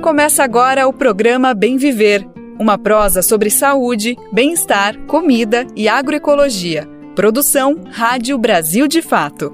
Começa agora o programa Bem Viver, uma prosa sobre saúde, bem-estar, comida e agroecologia. Produção Rádio Brasil de Fato.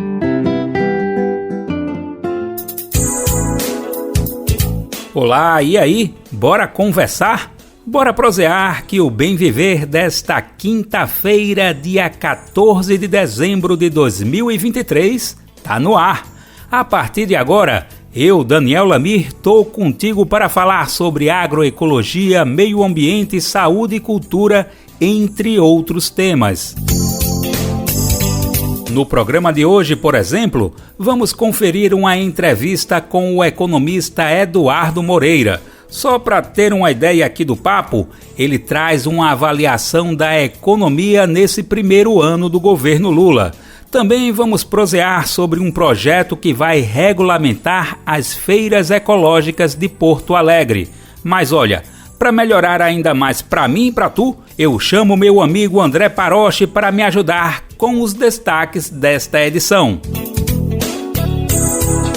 Olá, e aí? Bora conversar? Bora prosear que o Bem Viver desta quinta-feira, dia 14 de dezembro de 2023, tá no ar. A partir de agora, eu, Daniel Lamir, tô contigo para falar sobre agroecologia, meio ambiente, saúde e cultura, entre outros temas. No programa de hoje, por exemplo, vamos conferir uma entrevista com o economista Eduardo Moreira. Só para ter uma ideia aqui do papo, ele traz uma avaliação da economia nesse primeiro ano do governo Lula. Também vamos prosear sobre um projeto que vai regulamentar as feiras ecológicas de Porto Alegre. Mas olha, para melhorar ainda mais para mim e para tu, eu chamo meu amigo André Paroche para me ajudar com os destaques desta edição.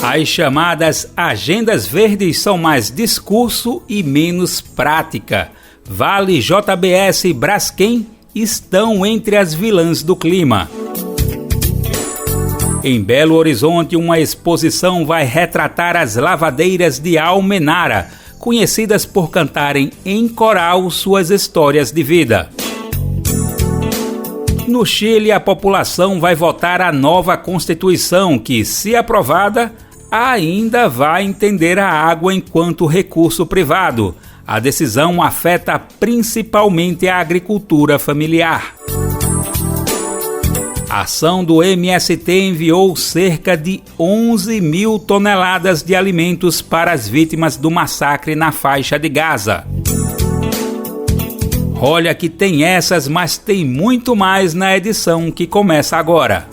As chamadas agendas verdes são mais discurso e menos prática. Vale, JBS e Braskem estão entre as vilãs do clima. Em Belo Horizonte, uma exposição vai retratar as lavadeiras de Almenara, conhecidas por cantarem em coral suas histórias de vida. No Chile, a população vai votar a nova Constituição, que, se aprovada, ainda vai entender a água enquanto recurso privado. A decisão afeta principalmente a agricultura familiar. A ação do MST enviou cerca de 11 mil toneladas de alimentos para as vítimas do massacre na faixa de Gaza. Olha que tem essas, mas tem muito mais na edição que começa agora.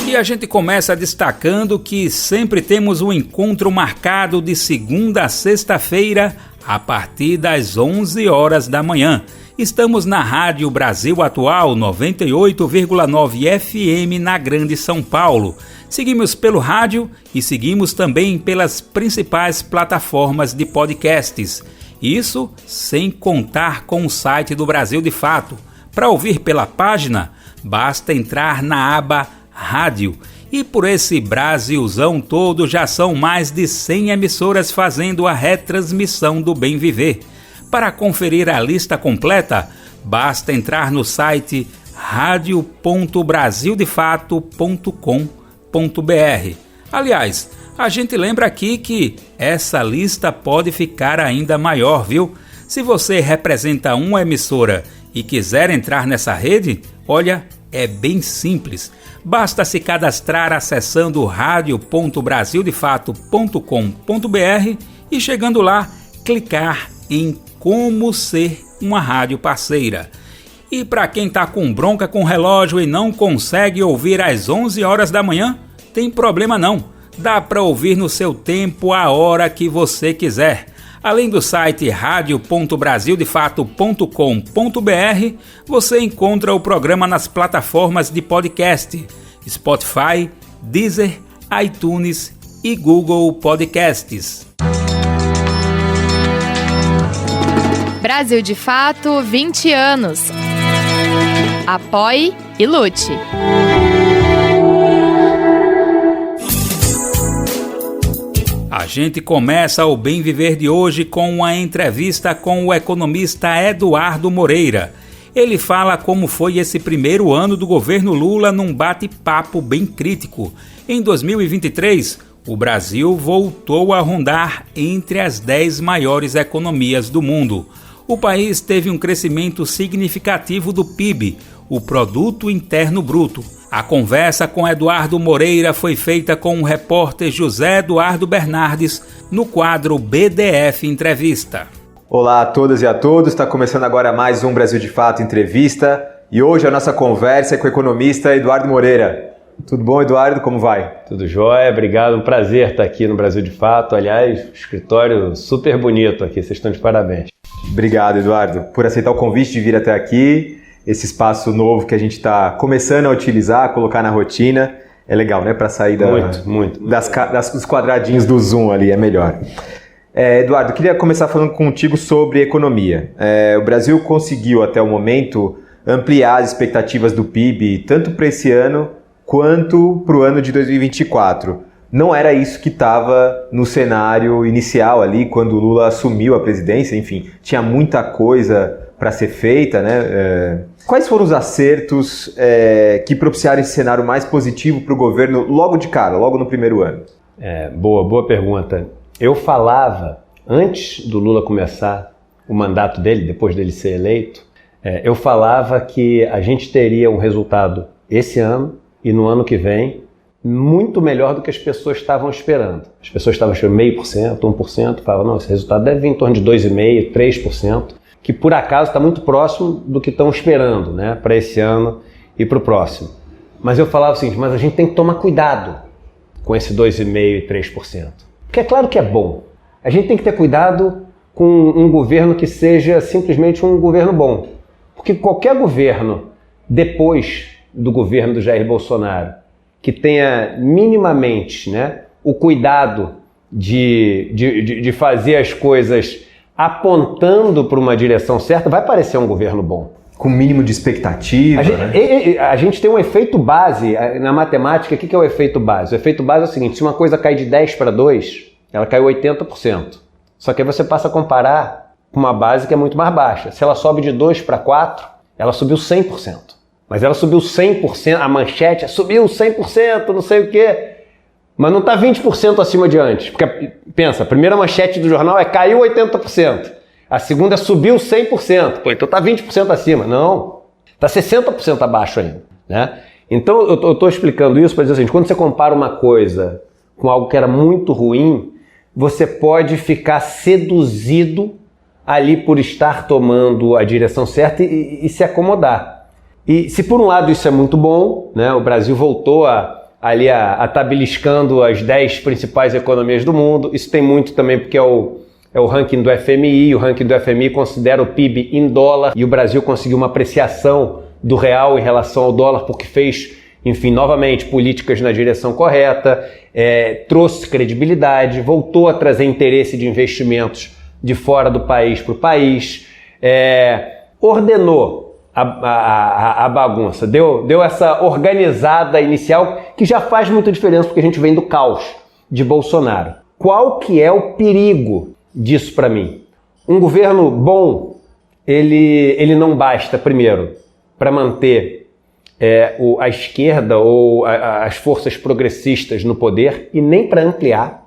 E a gente começa destacando que sempre temos um encontro marcado de segunda a sexta-feira a partir das 11 horas da manhã. Estamos na Rádio Brasil Atual 98,9 FM na Grande São Paulo. Seguimos pelo rádio e seguimos também pelas principais plataformas de podcasts. Isso sem contar com o site do Brasil de Fato. Para ouvir pela página, basta entrar na aba Rádio. E por esse Brasilzão todo já são mais de 100 emissoras fazendo a retransmissão do Bem Viver. Para conferir a lista completa, basta entrar no site radio.brasildefato.com.br. Aliás, a gente lembra aqui que essa lista pode ficar ainda maior, viu? Se você representa uma emissora e quiser entrar nessa rede, olha, é bem simples. Basta se cadastrar acessando radio.brasildefato.com.br e chegando lá, clicar em como ser uma rádio parceira. E para quem está com bronca com o relógio e não consegue ouvir às 11 horas da manhã, tem problema não. Dá para ouvir no seu tempo, a hora que você quiser. Além do site radio.brasildefato.com.br, você encontra o programa nas plataformas de podcast, Spotify, Deezer, iTunes e Google Podcasts. Brasil de Fato, 20 anos. Apoie e lute. A gente começa o Bem Viver de hoje com uma entrevista com o economista Eduardo Moreira. Ele fala como foi esse primeiro ano do governo Lula num bate-papo bem crítico. Em 2023, o Brasil voltou a rondar entre as 10 maiores economias do mundo. O país teve um crescimento significativo do PIB, o Produto Interno Bruto. A conversa com Eduardo Moreira foi feita com o repórter José Eduardo Bernardes no quadro BDF Entrevista. Olá a todas e a todos, está começando agora mais um Brasil de Fato Entrevista e hoje a nossa conversa é com o economista Eduardo Moreira. Tudo bom, Eduardo? Como vai? Tudo jóia, obrigado, um prazer estar aqui no Brasil de Fato. Aliás, escritório super bonito aqui, vocês estão de parabéns. Obrigado, Eduardo, por aceitar o convite de vir até aqui, esse espaço novo que a gente está começando a utilizar, a colocar na rotina. é legal, né? Para sair muito. Dos quadradinhos do Zoom ali, é melhor. Eduardo, queria começar falando contigo sobre economia. O Brasil conseguiu, até o momento, ampliar as expectativas do PIB, tanto para esse ano quanto para o ano de 2024. Não era isso que estava no cenário inicial ali, quando o Lula assumiu a presidência, enfim, tinha muita coisa para ser feita, né? Quais foram os acertos que propiciaram esse cenário mais positivo para o governo logo de cara, logo no primeiro ano? Boa pergunta. Eu falava, antes do Lula começar o mandato dele, depois dele ser eleito, eu falava que a gente teria um resultado esse ano e no ano que vem muito melhor do que as pessoas estavam esperando. As pessoas estavam esperando 0,5%, 1%, falavam, não, esse resultado deve vir em torno de 2,5%, 3%, que por acaso está muito próximo do que estão esperando, né, para esse ano e para o próximo. Mas eu falava o seguinte, mas a gente tem que tomar cuidado com esse 2,5% e 3%. Porque é claro que é bom. A gente tem que ter cuidado com um governo que seja simplesmente um governo bom. Porque qualquer governo, depois do governo do Jair Bolsonaro, que tenha minimamente, né, o cuidado de fazer as coisas apontando para uma direção certa, vai parecer um governo bom. Com o mínimo de expectativa, a gente tem um efeito base na matemática. O que é o efeito base? O efeito base é o seguinte, se uma coisa cai de 10 para 2, ela caiu 80%. Só que aí você passa a comparar com uma base que é muito mais baixa. Se ela sobe de 2 para 4, ela subiu 100%. Mas ela subiu 100%, a manchete subiu 100%, não sei o quê. Mas não está 20% acima de antes. Porque, pensa, a primeira manchete do jornal caiu 80%. A segunda subiu 100%. Pô, então está 20% acima. Não, está 60% abaixo ainda, né? Então eu estou explicando isso para dizer assim, quando você compara uma coisa com algo que era muito ruim, você pode ficar seduzido ali por estar tomando a direção certa e se acomodar. E se por um lado isso é muito bom, né, o Brasil voltou a estar beliscando as 10 principais economias do mundo, isso tem muito também porque é o ranking do FMI, o ranking do FMI considera o PIB em dólar e o Brasil conseguiu uma apreciação do real em relação ao dólar porque fez, enfim, novamente políticas na direção correta, trouxe credibilidade, voltou a trazer interesse de investimentos de fora do país para o país, ordenou a bagunça, deu essa organizada inicial que já faz muita diferença porque a gente vem do caos de Bolsonaro. Qual que é o perigo disso para mim? Um governo bom, ele não basta, primeiro, para manter a esquerda ou as forças progressistas no poder e nem para ampliar.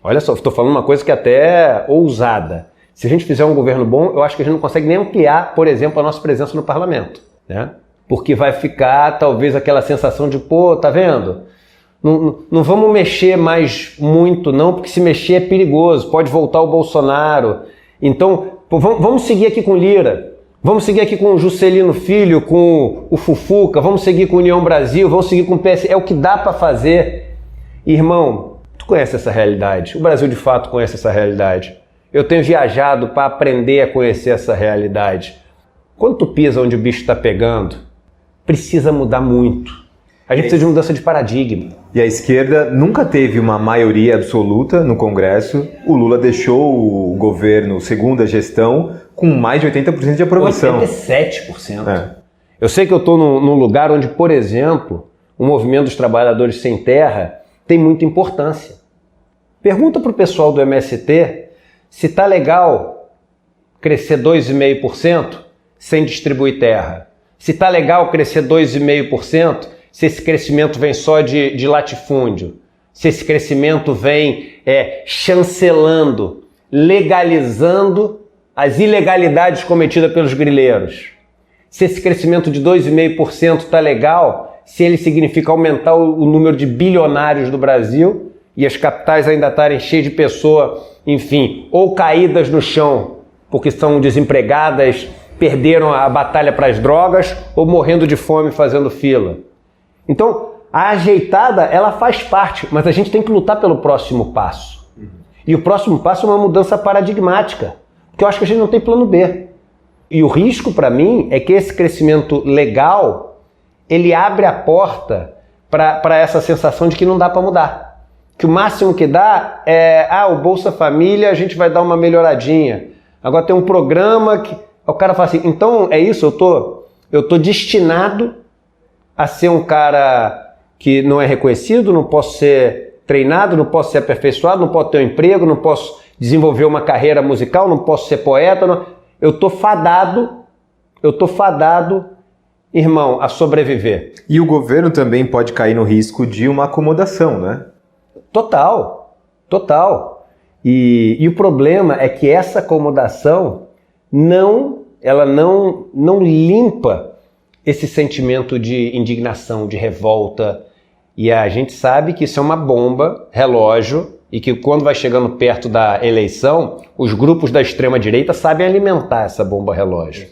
Olha só, estou falando uma coisa que é até ousada. Se a gente fizer um governo bom, eu acho que a gente não consegue nem ampliar, por exemplo, a nossa presença no parlamento, né? Porque vai ficar talvez aquela sensação de, pô, tá vendo? Não vamos mexer mais muito não, porque se mexer é perigoso, pode voltar o Bolsonaro. Então, pô, vamos seguir aqui com Lira, vamos seguir aqui com o Juscelino Filho, com o Fufuca, vamos seguir com a União Brasil, vamos seguir com o PS. É o que dá para fazer. Irmão, tu conhece essa realidade, o Brasil de fato conhece essa realidade. Eu tenho viajado para aprender a conhecer essa realidade. Quando tu pisa onde o bicho está pegando, precisa mudar muito. A gente precisa de mudança de paradigma. E a esquerda nunca teve uma maioria absoluta no Congresso. O Lula deixou o governo, segunda gestão, com mais de 80% de aprovação. 87%. Eu sei que eu estou num lugar onde, por exemplo, o movimento dos trabalhadores sem terra tem muita importância. Pergunta para o pessoal do MST se está legal crescer 2,5% sem distribuir terra. Se está legal crescer 2,5%, se esse crescimento vem só de latifúndio. Se esse crescimento vem chancelando, legalizando as ilegalidades cometidas pelos grileiros. Se esse crescimento de 2,5% está legal, se ele significa aumentar o número de bilionários do Brasil e as capitais ainda estarem cheias de pessoas, enfim, ou caídas no chão porque estão desempregadas, perderam a batalha para as drogas ou morrendo de fome fazendo fila. Então, a ajeitada, ela faz parte, mas a gente tem que lutar pelo próximo passo. E o próximo passo é uma mudança paradigmática, porque eu acho que a gente não tem plano B. E o risco para mim é que esse crescimento legal, ele abre a porta para essa sensação de que não dá para mudar. Que o máximo que dá é, o Bolsa Família a gente vai dar uma melhoradinha. Agora tem um programa que... O cara fala assim, então é isso, eu tô destinado a ser um cara que não é reconhecido, não posso ser treinado, não posso ser aperfeiçoado, não posso ter um emprego, não posso desenvolver uma carreira musical, não posso ser poeta. Eu tô fadado, irmão, a sobreviver. E o governo também pode cair no risco de uma acomodação, né? Total. E o problema é que essa acomodação ela não limpa esse sentimento de indignação, de revolta. E a gente sabe que isso é uma bomba, relógio, e que quando vai chegando perto da eleição, os grupos da extrema-direita sabem alimentar essa bomba relógio.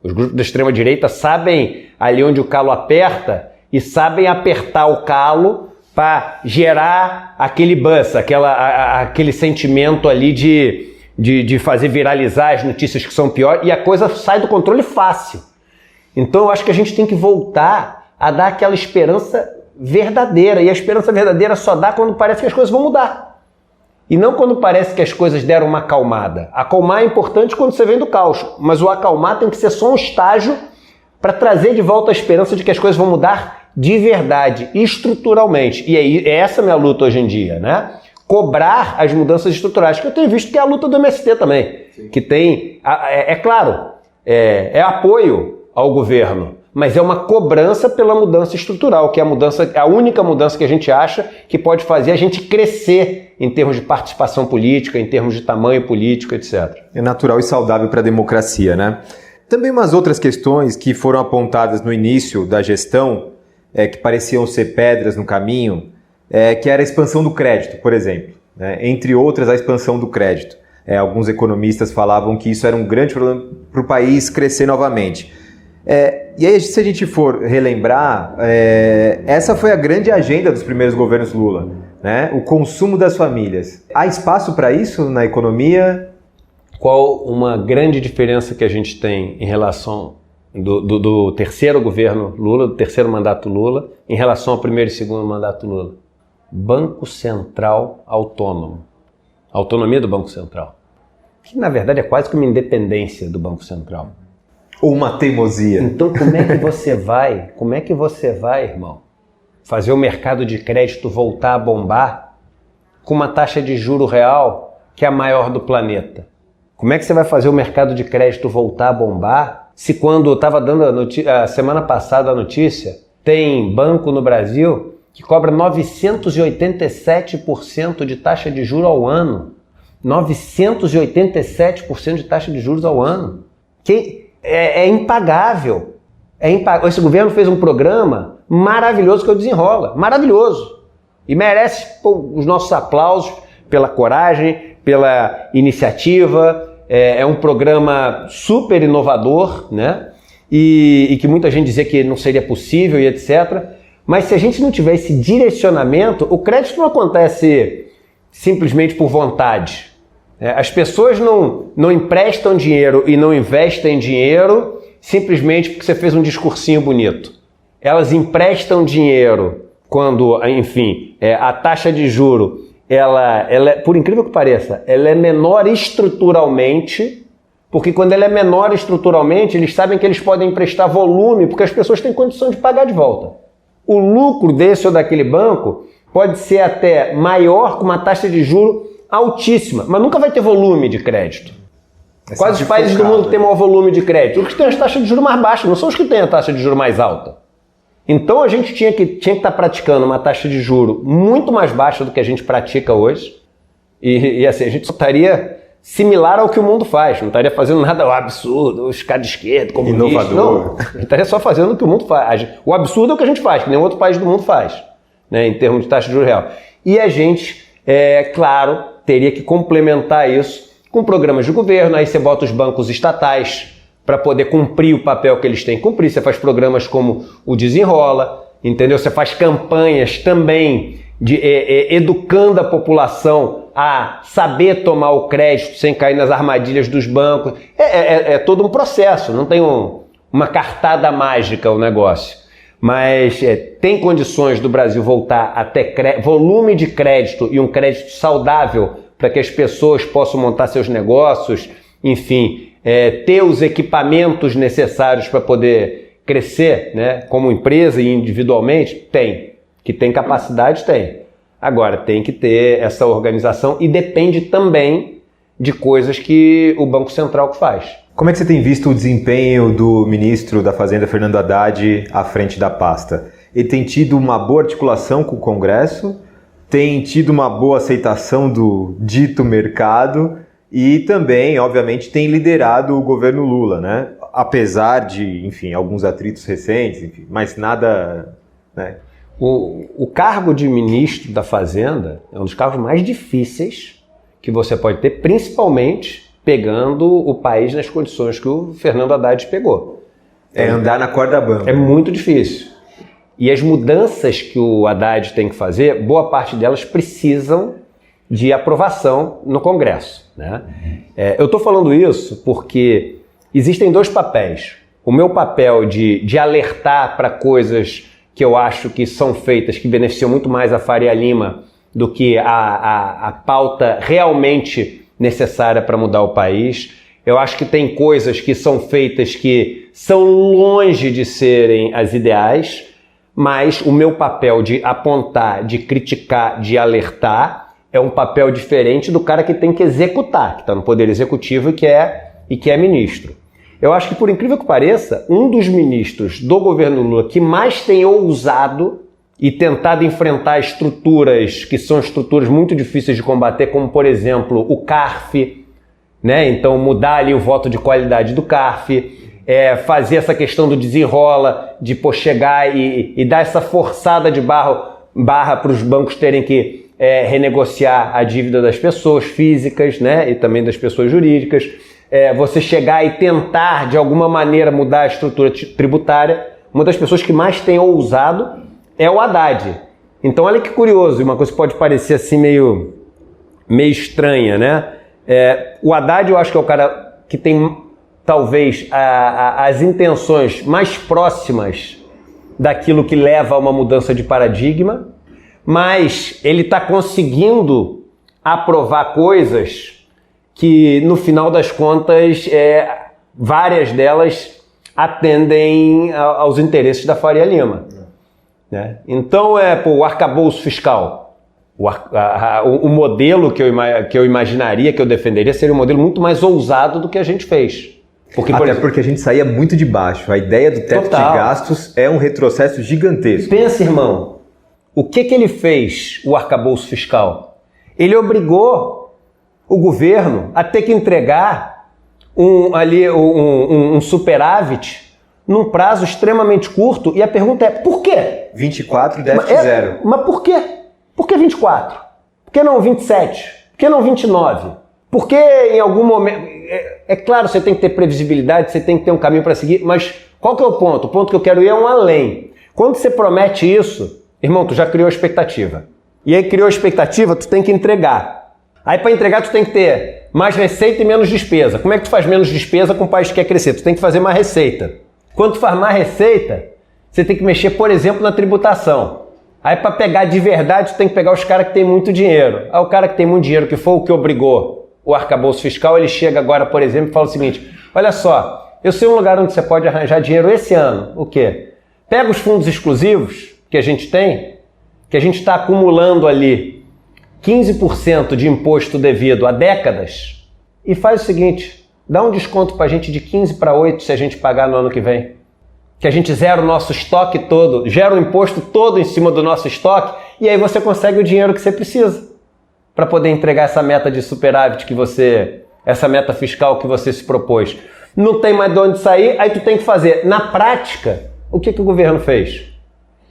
Os grupos da extrema-direita sabem ali onde o calo aperta e sabem apertar o calo para gerar aquele buzz, aquele sentimento ali de fazer viralizar as notícias que são piores, e a coisa sai do controle fácil. Então eu acho que a gente tem que voltar a dar aquela esperança verdadeira, e a esperança verdadeira só dá quando parece que as coisas vão mudar. E não quando parece que as coisas deram uma acalmada. Acalmar é importante quando você vem do caos, mas o acalmar tem que ser só um estágio para trazer de volta a esperança de que as coisas vão mudar de verdade, estruturalmente. E é essa a minha luta hoje em dia, né? Cobrar as mudanças estruturais, que eu tenho visto que é a luta do MST também. Sim. Que tem, claro, é apoio ao governo, mas é uma cobrança pela mudança estrutural, que é a única mudança que a gente acha que pode fazer a gente crescer em termos de participação política, em termos de tamanho político, etc. É natural e saudável para a democracia, né? Também umas outras questões que foram apontadas no início da gestão, que pareciam ser pedras no caminho, que era a expansão do crédito, por exemplo. Né? Entre outras, a expansão do crédito. Alguns economistas falavam que isso era um grande problema para o país crescer novamente. E aí, se a gente for relembrar, essa foi a grande agenda dos primeiros governos Lula, né? O consumo das famílias. Há espaço para isso na economia? Qual uma grande diferença que a gente tem em relação do terceiro governo Lula, do terceiro mandato Lula, em relação ao primeiro e segundo mandato Lula? Banco Central autônomo. Autonomia do Banco Central. Que, na verdade, é quase que uma independência do Banco Central. Ou uma teimosia. Então, como é que você vai, irmão, fazer o mercado de crédito voltar a bombar com uma taxa de juro real que é a maior do planeta? Como é que você vai fazer o mercado de crédito voltar a bombar se, quando eu estava dando a semana passada a notícia, tem banco no Brasil que cobra 987% de taxa de juros ao ano? 987% de taxa de juros ao ano. É impagável. Esse governo fez um programa maravilhoso que é o Desenrola. Maravilhoso. E merece os nossos aplausos pela coragem, pela iniciativa. É um programa super inovador, né? E que muita gente dizia que não seria possível e etc. Mas se a gente não tiver esse direcionamento, o crédito não acontece simplesmente por vontade. As pessoas não emprestam dinheiro e não investem dinheiro simplesmente porque você fez um discursinho bonito. Elas emprestam dinheiro quando, enfim, a taxa de juro, ela por incrível que pareça, ela é menor estruturalmente, porque quando ela é menor estruturalmente, eles sabem que eles podem emprestar volume, porque as pessoas têm condição de pagar de volta. O lucro desse ou daquele banco pode ser até maior com uma taxa de juro altíssima, mas nunca vai ter volume de crédito. Quais os países do mundo que têm maior volume de crédito? Os que têm as taxas de juros mais baixas, não são os que têm a taxa de juros mais alta. Então a gente tinha que estar praticando uma taxa de juros muito mais baixa do que a gente pratica hoje, e assim, a gente só estaria similar ao que o mundo faz, não estaria fazendo nada absurdo, os caras de esquerda, comunista, inovador. Não, a gente estaria só fazendo o que o mundo faz. O absurdo é o que a gente faz, que nenhum outro país do mundo faz, né, em termos de taxa de juros real. E a gente, claro, teria que complementar isso com programas de governo. Aí você bota os bancos estatais para poder cumprir o papel que eles têm que cumprir. Você faz programas como o Desenrola, entendeu? Você faz campanhas também de educando a população a saber tomar o crédito sem cair nas armadilhas dos bancos. É todo um processo, não tem uma cartada mágica o negócio. Mas tem condições do Brasil voltar a ter volume de crédito e um crédito saudável para que as pessoas possam montar seus negócios, enfim, ter os equipamentos necessários para poder crescer, né, como empresa e individualmente? Tem. Que tem capacidade, tem. Agora, tem que ter essa organização e depende também de coisas que o Banco Central faz. Como é que você tem visto o desempenho do ministro da Fazenda, Fernando Haddad, à frente da pasta? Ele tem tido uma boa articulação com o Congresso, tem tido uma boa aceitação do dito mercado e também, obviamente, tem liderado o governo Lula, né? Apesar de, enfim, alguns atritos recentes, enfim, mas nada, né? O cargo de ministro da Fazenda é um dos cargos mais difíceis que você pode ter, principalmente pegando o país nas condições que o Fernando Haddad pegou. É andar na corda bamba. É muito difícil. E as mudanças que o Haddad tem que fazer, boa parte delas precisam de aprovação no Congresso, né? Eu estou falando isso porque existem dois papéis. O meu papel de alertar para coisas que eu acho que são feitas, que beneficiam muito mais a Faria Lima do que a pauta realmente necessária para mudar o país. Eu acho que tem coisas que são feitas que são longe de serem as ideais, mas o meu papel de apontar, de criticar, de alertar é um papel diferente do cara que tem que executar, que está no Poder Executivo e que é ministro. Eu acho que, por incrível que pareça, um dos ministros do governo Lula que mais tem ousado e tentado enfrentar estruturas que são estruturas muito difíceis de combater, como, por exemplo, o CARF, né? Então, mudar ali o voto de qualidade do CARF, fazer essa questão do desenrola, de chegar e dar essa forçada de barra para os bancos terem que renegociar a dívida das pessoas físicas, né? E também das pessoas jurídicas. Você chegar e tentar, de alguma maneira, mudar a estrutura tributária. Uma das pessoas que mais tem ousado é o Haddad. Então, olha que curioso, uma coisa que pode parecer assim meio estranha, né? O Haddad, eu acho que é o cara que tem, talvez, as intenções mais próximas daquilo que leva a uma mudança de paradigma, mas ele está conseguindo aprovar coisas que, no final das contas, várias delas atendem aos interesses da Faria Lima. Né? Então, o arcabouço fiscal, o modelo que eu imaginaria, que eu defenderia, seria um modelo muito mais ousado do que a gente fez. Porque a gente saía muito de baixo. A ideia do teto de gastos é um retrocesso gigantesco. Pensa, irmão, o que ele fez, o arcabouço fiscal? Ele obrigou o governo a ter que entregar um superávit num prazo extremamente curto, e a pergunta é, por quê? 24, déficit zero. Mas por quê? Por que 24? Por que não 27? Por que não 29? Por que em algum momento... É claro, você tem que ter previsibilidade, você tem que ter um caminho para seguir, mas qual que é o ponto? O ponto que eu quero ir é um além. Quando você promete isso, irmão, tu já criou a expectativa. E aí criou a expectativa, tu tem que entregar. Aí para entregar tu tem que ter mais receita e menos despesa. Como é que tu faz menos despesa com um país que quer crescer? Tu tem que fazer mais receita. Quando tu faz mais receita, você tem que mexer, por exemplo, na tributação. Aí para pegar de verdade, tu tem que pegar os caras que têm muito dinheiro. Aí o cara que tem muito dinheiro, que foi o que obrigou o arcabouço fiscal, ele chega agora, por exemplo, e fala o seguinte, olha só, eu sei um lugar onde você pode arranjar dinheiro esse ano. O quê? Pega os fundos exclusivos que a gente tem, que a gente está acumulando ali 15% de imposto devido a décadas, e faz o seguinte, dá um desconto para a gente de 15 para 8 se a gente pagar no ano que vem. Que a gente zera o nosso estoque todo, gera o imposto todo em cima do nosso estoque, e aí você consegue o dinheiro que você precisa para poder entregar essa meta de superávit essa meta fiscal que você se propôs. Não tem mais de onde sair, aí tu tem que fazer. Na prática, o que o governo fez?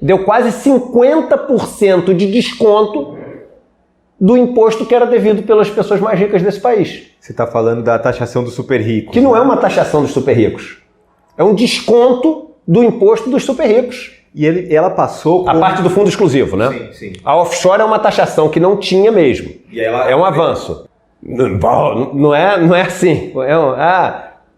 Deu quase 50% de desconto do imposto que era devido pelas pessoas mais ricas desse país. Você está falando da taxação dos super ricos. Que não é uma taxação dos super ricos. É um desconto do imposto dos super ricos. E ela passou... A parte do fundo exclusivo, né? Sim, sim. A offshore é uma taxação que não tinha mesmo. E ela... É um avanço. Não é assim.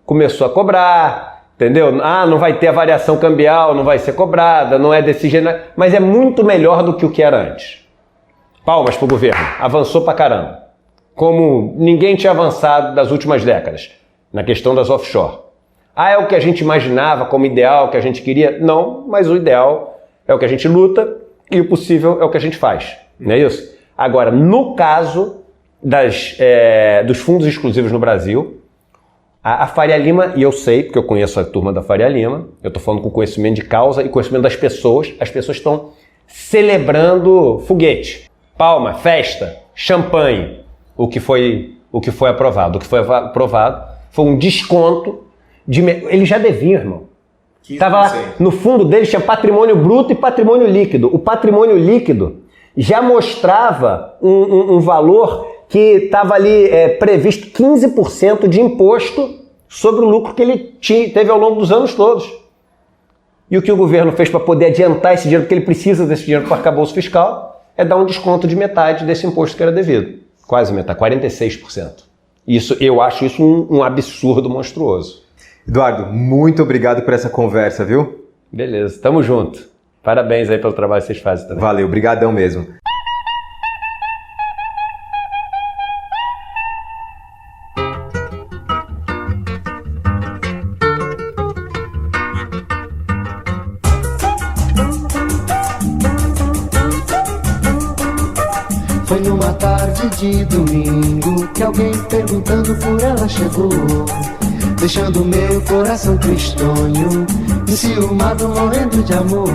Começou a cobrar, Entendeu? Ah, não vai ter a variação cambial, não vai ser cobrada, não é desse jeito, mas é muito melhor do que o que era antes. Palmas pro governo, avançou pra caramba. Como ninguém tinha avançado das últimas décadas, na questão das offshore. Ah, é o que a gente imaginava como ideal, que a gente queria? Não, mas o ideal é o que a gente luta e o possível é o que a gente faz, não é isso? Agora, no caso dos fundos exclusivos no Brasil, a Faria Lima, e eu sei, porque eu conheço a turma da Faria Lima, eu estou falando com conhecimento de causa e conhecimento das pessoas, as pessoas estão celebrando foguete, palma, festa, champanhe, o que foi aprovado. O que foi aprovado foi um desconto ele já devia, irmão. Tava lá, no fundo dele tinha patrimônio bruto e patrimônio líquido. O patrimônio líquido já mostrava um valor que estava ali previsto 15% de imposto sobre o lucro que ele teve ao longo dos anos todos. E o que o governo fez para poder adiantar esse dinheiro, porque ele precisa desse dinheiro para o arcabouço fiscal, é dar um desconto de metade desse imposto que era devido. Quase metade, 46%. Eu acho isso um absurdo monstruoso. Eduardo, muito obrigado por essa conversa, viu? Beleza, tamo junto. Parabéns aí pelo trabalho que vocês fazem também. Valeu, brigadão mesmo. Foi numa tarde de domingo que alguém perguntando por ela chegou, deixando meu coração tristonho, enciumado, morrendo de amor.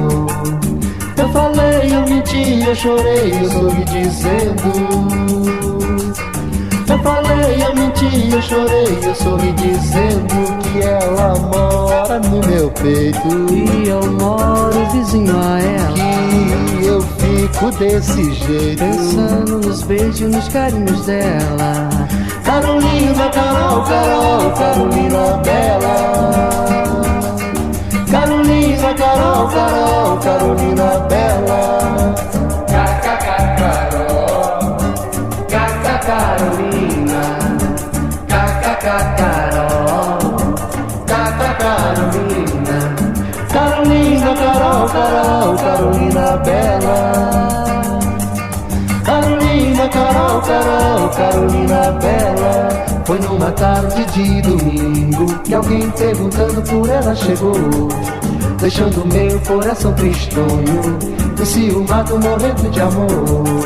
Eu falei, eu menti, eu chorei, eu soube dizendo. Eu falei, eu menti, eu chorei, eu soube dizendo que ela mora no meu peito e eu moro vizinho a ela. Que eu fico desse jeito, pensando nos beijos e nos carinhos dela. Carolina, Carol, Carol, Carolina Bela. Carolina, Carol, Carol, Carolina Bela. Caca, Carol, caca, Carolina. Caca, Carol, caca, Carolina. Carolina, Carol, Carol, Carolina Bela. Carolina, Carol, Carol, Carolina Bela. Foi numa tarde de domingo que alguém perguntando por ela chegou, deixando meu coração tristonho, enciumado, morrendo de amor.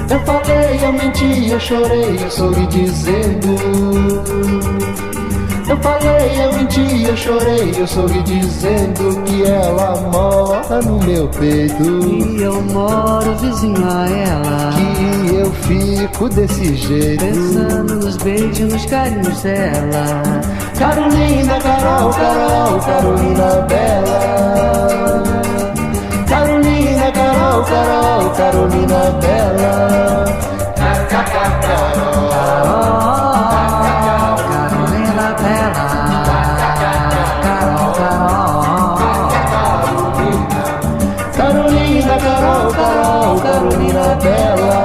Eu falei, eu menti, eu chorei, eu soube dizendo. Eu falei, eu menti, eu chorei, eu soube dizendo que ela mora no meu peito e eu moro vizinho a ela. Que eu fico desse jeito, pensando nos beijos e nos carinhos dela. Carolina, Carol, Carol, Carolina Bela. Carolina, Carol, Carol, Carolina Bela. Carol, Carolina Bela. Carol, Carolina, Carol, Carol, Carolina Bela.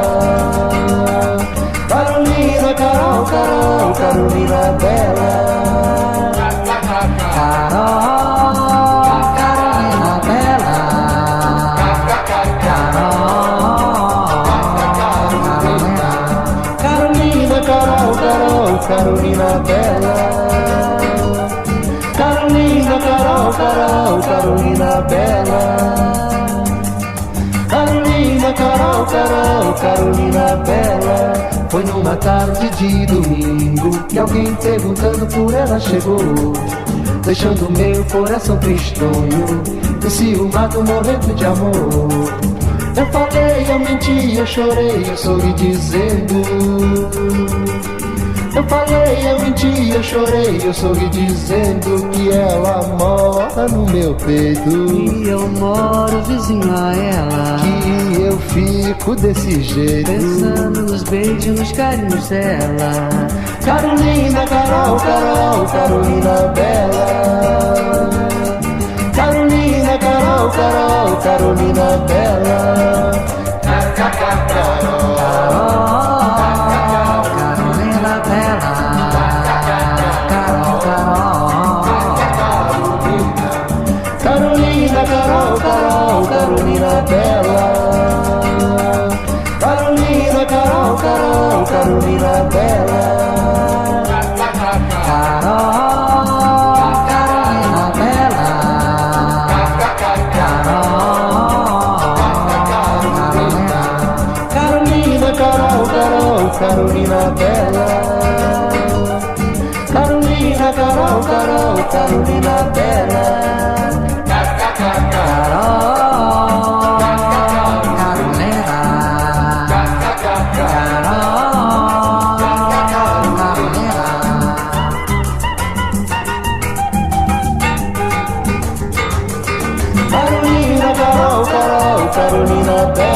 Carolina, Carol, Carol, Carolina Bela. Carolina Bela. Carolina, Carol, Carol, Carolina Bela. Carolina, Carol, Carol, Carolina Bela. Foi numa tarde de domingo que alguém perguntando por ela chegou, deixando meu coração tristonho, enciumado, morrendo de amor. Eu falei, eu menti, eu chorei, eu soube dizendo. Eu falei, eu menti, eu chorei, eu soube dizendo que ela mora no meu peito e eu moro vizinho a ela. Que eu fico desse jeito, pensando nos beijos e nos carinhos dela. Carolina, Carol, Carol, Carolina Bela. Carolina, Carol, Carol, Carolina Bela. Carol, Carol, Carolina Bela. Carolina, Carol, Carol, Carolina Bela. Carol, Carolina. Carolina, Carol, Carol, Carolina Bela.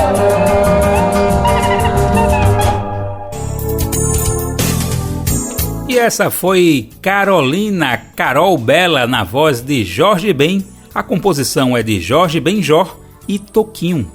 E essa foi Carolina, Carol Bela, na voz de Jorge Ben. A composição é de Jorge Benjor e Toquinho.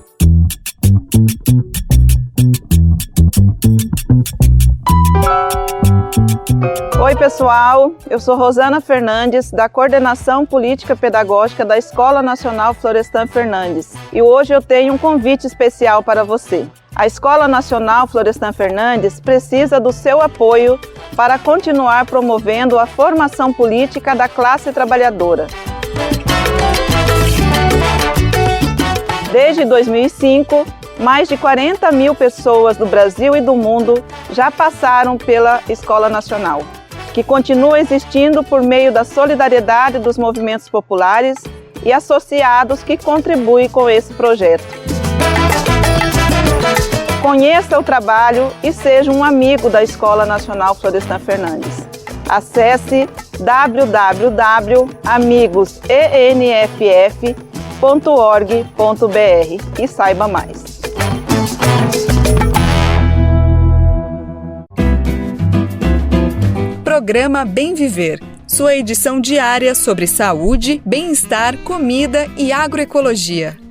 Oi pessoal, eu sou Rosana Fernandes, da Coordenação Política Pedagógica da Escola Nacional Florestan Fernandes. E hoje eu tenho um convite especial para você. A Escola Nacional Florestan Fernandes precisa do seu apoio para continuar promovendo a formação política da classe trabalhadora. Desde 2005, mais de 40 mil pessoas do Brasil e do mundo já passaram pela Escola Nacional, que continua existindo por meio da solidariedade dos movimentos populares e associados que contribuem com esse projeto. Conheça o trabalho e seja um amigo da Escola Nacional Florestan Fernandes. Acesse www.amigosenff.org.br e saiba mais. Programa Bem Viver, sua edição diária sobre saúde, bem-estar, comida e agroecologia.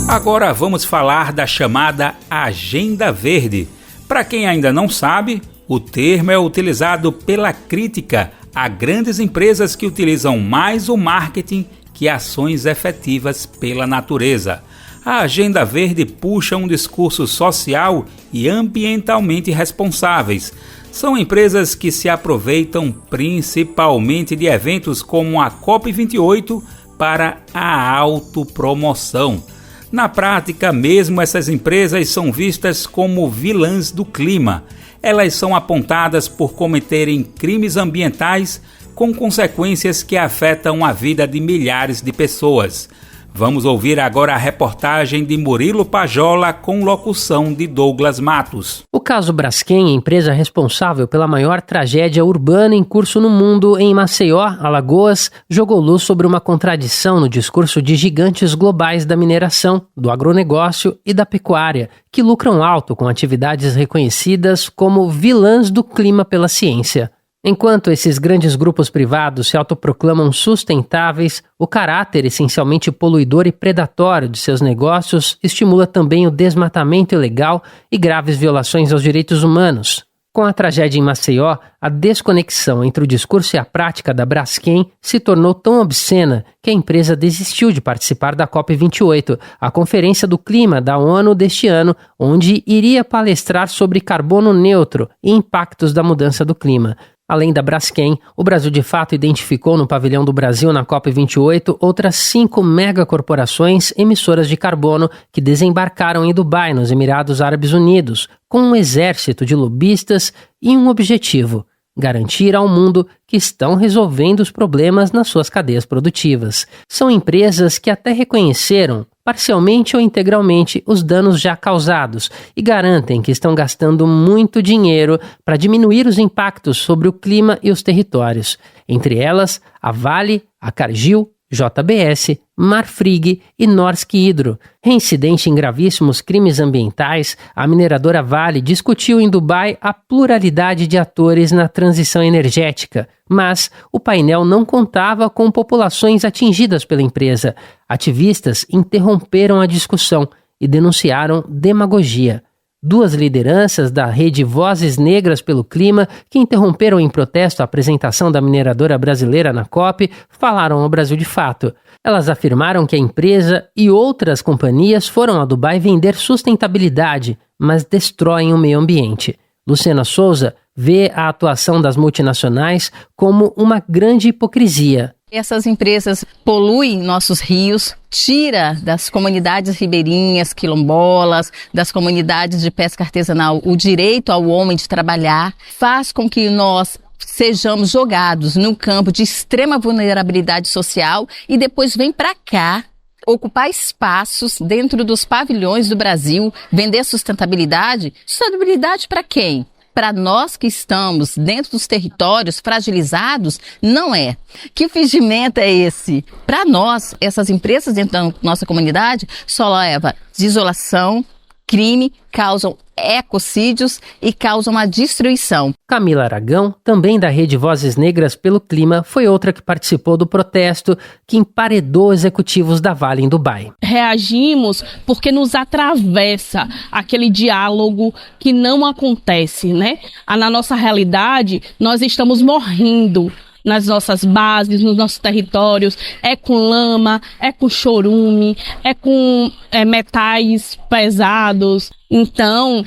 Agora vamos falar da chamada Agenda Verde. Para quem ainda não sabe, o termo é utilizado pela crítica a grandes empresas que utilizam mais o marketing que ações efetivas pela natureza. A Agenda Verde puxa um discurso social e ambientalmente responsáveis. São empresas que se aproveitam principalmente de eventos como a COP28 para a autopromoção. Na prática, mesmo essas empresas são vistas como vilãs do clima. Elas são apontadas por cometerem crimes ambientais com consequências que afetam a vida de milhares de pessoas. Vamos ouvir agora a reportagem de Murilo Pajola com locução de Douglas Matos. O caso Braskem, empresa responsável pela maior tragédia urbana em curso no mundo em Maceió, Alagoas, jogou luz sobre uma contradição no discurso de gigantes globais da mineração, do agronegócio e da pecuária, que lucram alto com atividades reconhecidas como vilãs do clima pela ciência. Enquanto esses grandes grupos privados se autoproclamam sustentáveis, o caráter essencialmente poluidor e predatório de seus negócios estimula também o desmatamento ilegal e graves violações aos direitos humanos. Com a tragédia em Maceió, a desconexão entre o discurso e a prática da Braskem se tornou tão obscena que a empresa desistiu de participar da COP28, a Conferência do Clima da ONU deste ano, onde iria palestrar sobre carbono neutro e impactos da mudança do clima. Além da Braskem, o Brasil de fato identificou no pavilhão do Brasil na COP28 outras 5 megacorporações emissoras de carbono que desembarcaram em Dubai, nos Emirados Árabes Unidos, com um exército de lobistas e um objetivo: garantir ao mundo que estão resolvendo os problemas nas suas cadeias produtivas. São empresas que até reconheceram, parcialmente ou integralmente, os danos já causados e garantem que estão gastando muito dinheiro para diminuir os impactos sobre o clima e os territórios. Entre elas, a Vale, a Cargill, JBS, Marfrig e Norsk Hydro. Reincidente em gravíssimos crimes ambientais, a mineradora Vale discutiu em Dubai a pluralidade de atores na transição energética, mas o painel não contava com populações atingidas pela empresa. Ativistas interromperam a discussão e denunciaram demagogia. 2 lideranças da rede Vozes Negras pelo Clima, que interromperam em protesto a apresentação da mineradora brasileira na COP, falaram ao Brasil de Fato. Elas afirmaram que a empresa e outras companhias foram a Dubai vender sustentabilidade, mas destroem o meio ambiente. Luciana Souza vê a atuação das multinacionais como uma grande hipocrisia. Essas empresas poluem nossos rios, tira das comunidades ribeirinhas, quilombolas, das comunidades de pesca artesanal o direito ao homem de trabalhar, faz com que nós sejamos jogados num campo de extrema vulnerabilidade social e depois vem para cá ocupar espaços dentro dos pavilhões do Brasil, vender sustentabilidade. Sustentabilidade para quem? Para nós que estamos dentro dos territórios fragilizados, não é. Que fingimento é esse? Para nós, essas empresas dentro da nossa comunidade só leva desolação, crime, causam ecocídios e causam a destruição. Camila Aragão, também da Rede Vozes Negras pelo Clima, foi outra que participou do protesto que emparedou executivos da Vale em Dubai. Reagimos porque nos atravessa aquele diálogo que não acontece, né? Na nossa realidade, nós estamos morrendo nas nossas bases, nos nossos territórios, é com lama, é com chorume, é com metais pesados. Então,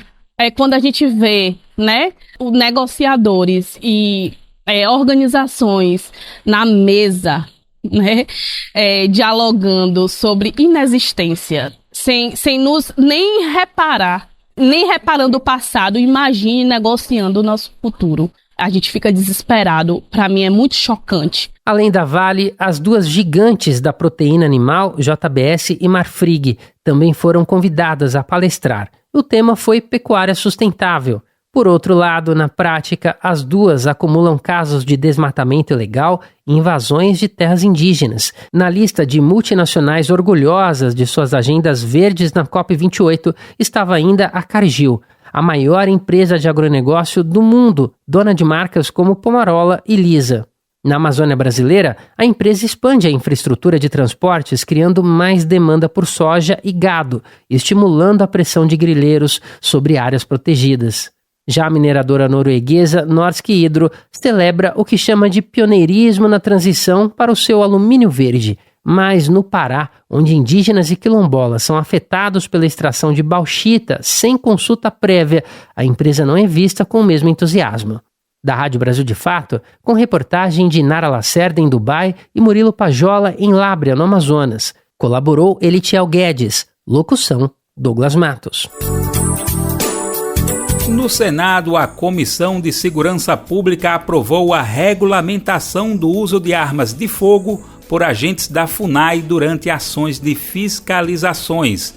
quando a gente vê, né, negociadores e organizações na mesa, né, dialogando sobre inexistência, sem nos nem reparando o passado, imagine negociando o nosso futuro. A gente fica desesperado. Para mim é muito chocante. Além da Vale, as duas gigantes da proteína animal, JBS e Marfrig, também foram convidadas a palestrar. O tema foi pecuária sustentável. Por outro lado, na prática, as duas acumulam casos de desmatamento ilegal e invasões de terras indígenas. Na lista de multinacionais orgulhosas de suas agendas verdes na COP28 estava ainda a Cargill, a maior empresa de agronegócio do mundo, dona de marcas como Pomarola e Lisa. Na Amazônia brasileira, a empresa expande a infraestrutura de transportes, criando mais demanda por soja e gado, estimulando a pressão de grileiros sobre áreas protegidas. Já a mineradora norueguesa Norsk Hydro celebra o que chama de pioneirismo na transição para o seu alumínio verde. Mas no Pará, onde indígenas e quilombolas são afetados pela extração de bauxita sem consulta prévia, a empresa não é vista com o mesmo entusiasmo. Da Rádio Brasil de Fato, com reportagem de Nara Lacerda em Dubai e Murilo Pajola em Lábrea, no Amazonas. Colaborou Elitiel Guedes. Locução, Douglas Matos. No Senado, a Comissão de Segurança Pública aprovou a regulamentação do uso de armas de fogo por agentes da FUNAI durante ações de fiscalizações.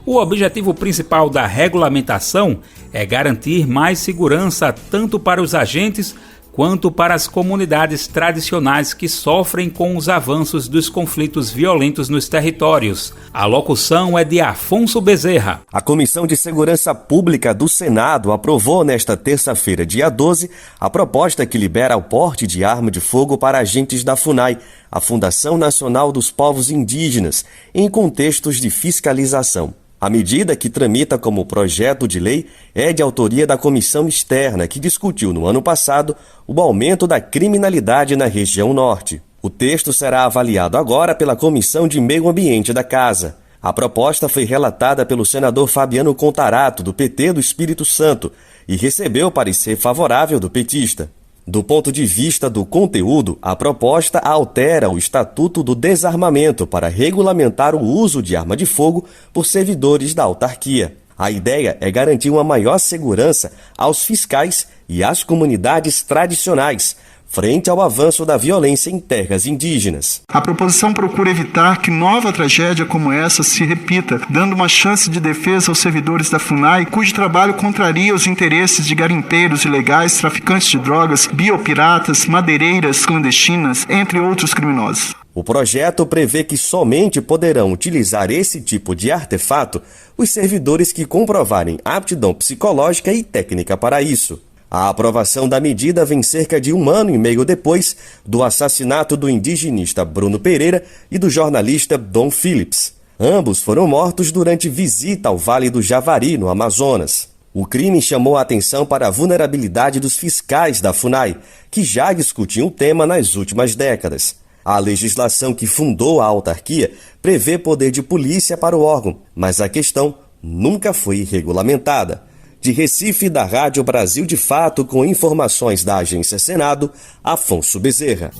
O objetivo principal da regulamentação é garantir mais segurança tanto para os agentes quanto para as comunidades tradicionais que sofrem com os avanços dos conflitos violentos nos territórios. A locução é de Afonso Bezerra. A Comissão de Segurança Pública do Senado aprovou nesta terça-feira, dia 12, a proposta que libera o porte de arma de fogo para agentes da FUNAI, a Fundação Nacional dos Povos Indígenas, em contextos de fiscalização. A medida, que tramita como projeto de lei, é de autoria da comissão externa que discutiu no ano passado o aumento da criminalidade na região norte. O texto será avaliado agora pela Comissão de Meio Ambiente da Casa. A proposta foi relatada pelo senador Fabiano Contarato, do PT do Espírito Santo, e recebeu parecer favorável do petista. Do ponto de vista do conteúdo, a proposta altera o Estatuto do Desarmamento para regulamentar o uso de arma de fogo por servidores da autarquia. A ideia é garantir uma maior segurança aos fiscais e às comunidades tradicionais, frente ao avanço da violência em terras indígenas. A proposição procura evitar que nova tragédia como essa se repita, dando uma chance de defesa aos servidores da FUNAI, cujo trabalho contraria os interesses de garimpeiros ilegais, traficantes de drogas, biopiratas, madeireiras clandestinas, entre outros criminosos. O projeto prevê que somente poderão utilizar esse tipo de artefato os servidores que comprovarem aptidão psicológica e técnica para isso. A aprovação da medida vem cerca de 1 ano e meio depois do assassinato do indigenista Bruno Pereira e do jornalista Dom Phillips. Ambos foram mortos durante visita ao Vale do Javari, no Amazonas. O crime chamou a atenção para a vulnerabilidade dos fiscais da FUNAI, que já discutiam o tema nas últimas décadas. A legislação que fundou a autarquia prevê poder de polícia para o órgão, mas a questão nunca foi regulamentada. De Recife, da Rádio Brasil de Fato, com informações da Agência Senado, Afonso Bezerra.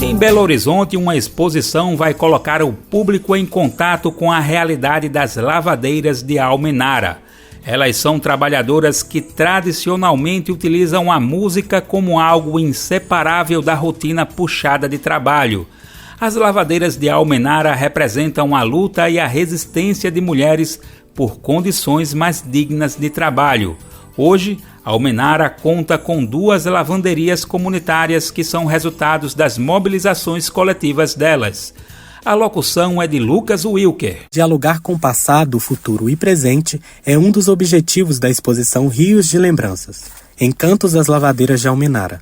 Em Belo Horizonte, uma exposição vai colocar o público em contato com a realidade das lavadeiras de Almenara. Elas são trabalhadoras que tradicionalmente utilizam a música como algo inseparável da rotina puxada de trabalho. As lavadeiras de Almenara representam a luta e a resistência de mulheres por condições mais dignas de trabalho. Hoje, Almenara conta com 2 lavanderias comunitárias que são resultados das mobilizações coletivas delas. A locução é de Lucas Wilker. Dialogar com o passado, o futuro e presente é um dos objetivos da exposição Rios de Lembranças, Encantos das Lavadeiras de Almenara.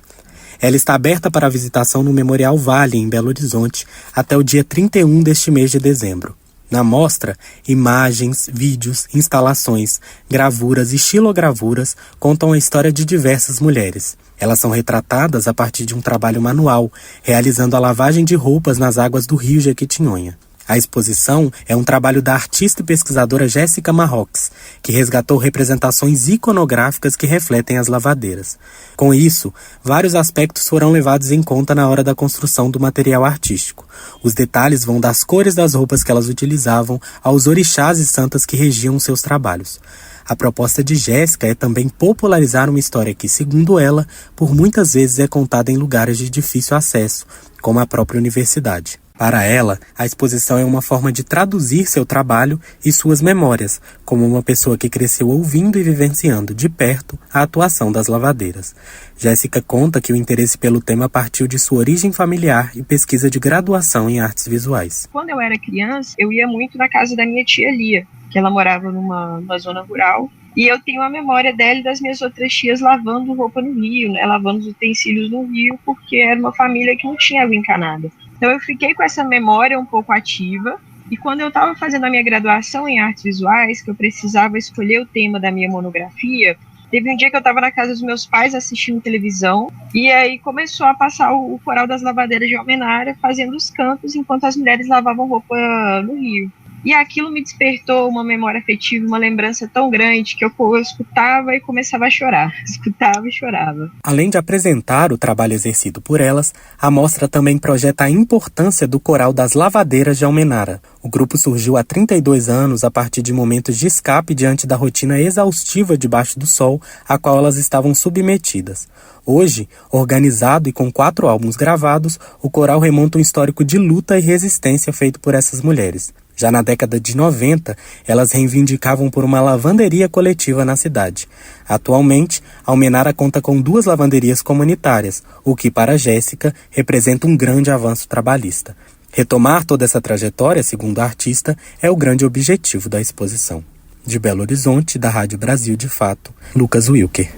Ela está aberta para visitação no Memorial Vale, em Belo Horizonte, até o dia 31 deste mês de dezembro. Na mostra, imagens, vídeos, instalações, gravuras e xilogravuras contam a história de diversas mulheres. Elas são retratadas a partir de um trabalho manual, realizando a lavagem de roupas nas águas do rio Jequitinhonha. A exposição é um trabalho da artista e pesquisadora Jéssica Marrox, que resgatou representações iconográficas que refletem as lavadeiras. Com isso, vários aspectos foram levados em conta na hora da construção do material artístico. Os detalhes vão das cores das roupas que elas utilizavam aos orixás e santas que regiam seus trabalhos. A proposta de Jéssica é também popularizar uma história que, segundo ela, por muitas vezes é contada em lugares de difícil acesso, como a própria universidade. Para ela, a exposição é uma forma de traduzir seu trabalho e suas memórias, como uma pessoa que cresceu ouvindo e vivenciando de perto a atuação das lavadeiras. Jéssica conta que o interesse pelo tema partiu de sua origem familiar e pesquisa de graduação em artes visuais. Quando eu era criança, eu ia muito na casa da minha tia Lia, que ela morava numa zona rural. E eu tenho a memória dela e das minhas outras tias lavando roupa no rio, né, lavando os utensílios no rio, porque era uma família que não tinha água encanada. Então eu fiquei com essa memória um pouco ativa, e quando eu estava fazendo a minha graduação em artes visuais, que eu precisava escolher o tema da minha monografia, teve um dia que eu estava na casa dos meus pais assistindo televisão, e aí começou a passar o coral das lavadeiras de Almenara, fazendo os cantos enquanto as mulheres lavavam roupa no rio. E aquilo me despertou uma memória afetiva, uma lembrança tão grande que eu escutava e começava a chorar. Escutava e chorava. Além de apresentar o trabalho exercido por elas, a mostra também projeta a importância do coral das lavadeiras de Almenara. O grupo surgiu há 32 anos a partir de momentos de escape diante da rotina exaustiva debaixo do sol a qual elas estavam submetidas. Hoje, organizado e com 4 álbuns gravados, o coral remonta um histórico de luta e resistência feito por essas mulheres. Já na década de 90, elas reivindicavam por uma lavanderia coletiva na cidade. Atualmente, Almenara conta com 2 lavanderias comunitárias, o que, para Jéssica, representa um grande avanço trabalhista. Retomar toda essa trajetória, segundo a artista, é o grande objetivo da exposição. De Belo Horizonte, da Rádio Brasil de Fato, Lucas Wilker.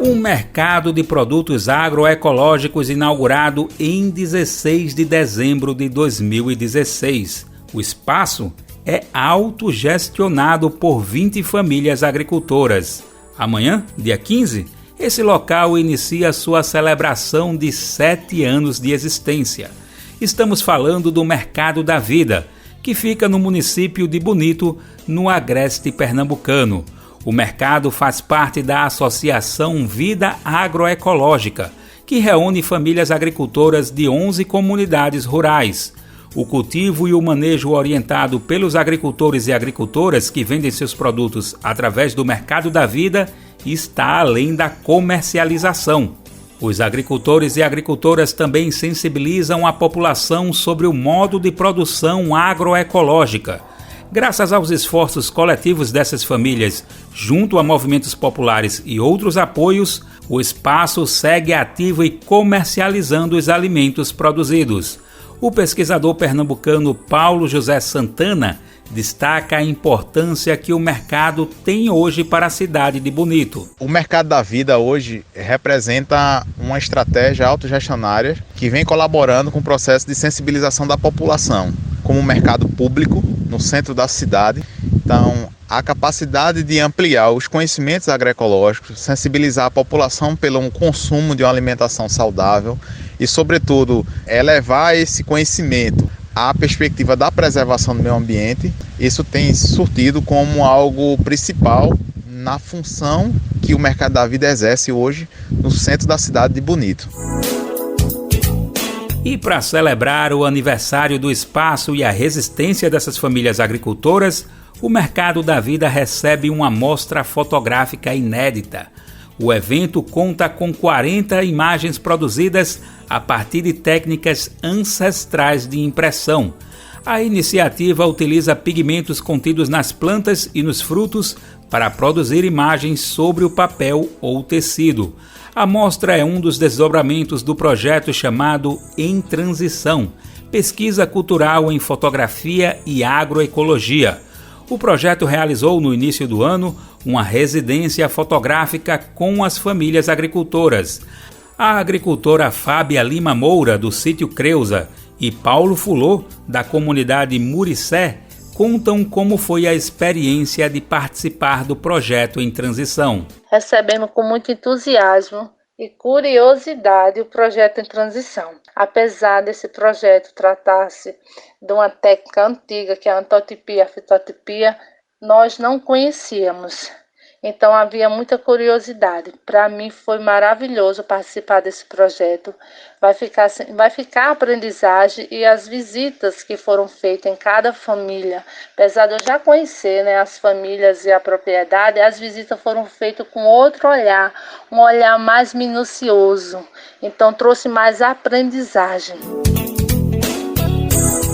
Um mercado de produtos agroecológicos inaugurado em 16 de dezembro de 2016. O espaço é autogestionado por 20 famílias agricultoras. Amanhã, dia 15, esse local inicia sua celebração de 7 anos de existência. Estamos falando do Mercado da Vida, que fica no município de Bonito, no agreste pernambucano. O mercado faz parte da Associação Vida Agroecológica, que reúne famílias agricultoras de 11 comunidades rurais. O cultivo e o manejo orientado pelos agricultores e agricultoras que vendem seus produtos através do Mercado da Vida está além da comercialização. Os agricultores e agricultoras também sensibilizam a população sobre o modo de produção agroecológica. Graças aos esforços coletivos dessas famílias, junto a movimentos populares e outros apoios, o espaço segue ativo e comercializando os alimentos produzidos. O pesquisador pernambucano Paulo José Santana destaca a importância que o mercado tem hoje para a cidade de Bonito. O Mercado da Vida hoje representa uma estratégia autogestionária que vem colaborando com o processo de sensibilização da população, como um mercado público no centro da cidade. Então, a capacidade de ampliar os conhecimentos agroecológicos, sensibilizar a população pelo consumo de uma alimentação saudável e, sobretudo, elevar esse conhecimento à perspectiva da preservação do meio ambiente, isso tem surtido como algo principal na função que o Mercado da Vida exerce hoje no centro da cidade de Bonito. E para celebrar o aniversário do espaço e a resistência dessas famílias agricultoras, o Mercado da Vida recebe uma mostra fotográfica inédita. O evento conta com 40 imagens produzidas a partir de técnicas ancestrais de impressão. A iniciativa utiliza pigmentos contidos nas plantas e nos frutos para produzir imagens sobre o papel ou tecido. A mostra é um dos desdobramentos do projeto chamado Em Transição, Pesquisa Cultural em Fotografia e Agroecologia. O projeto realizou no início do ano uma residência fotográfica com as famílias agricultoras. A agricultora Fábia Lima Moura, do sítio Creuza, e Paulo Fulô, da comunidade Muricé, contam como foi a experiência de participar do projeto Em Transição. Recebemos com muito entusiasmo e curiosidade o projeto Em Transição. Apesar desse projeto tratar-se de uma técnica antiga, que é a antotipia e a fitotipia, nós não conhecíamos. Então havia muita curiosidade. Para mim foi maravilhoso participar desse projeto. Vai ficar a aprendizagem e as visitas que foram feitas em cada família. Apesar de eu já conhecer, né, as famílias e a propriedade, as visitas foram feitas com outro olhar, um olhar mais minucioso. Então trouxe mais aprendizagem.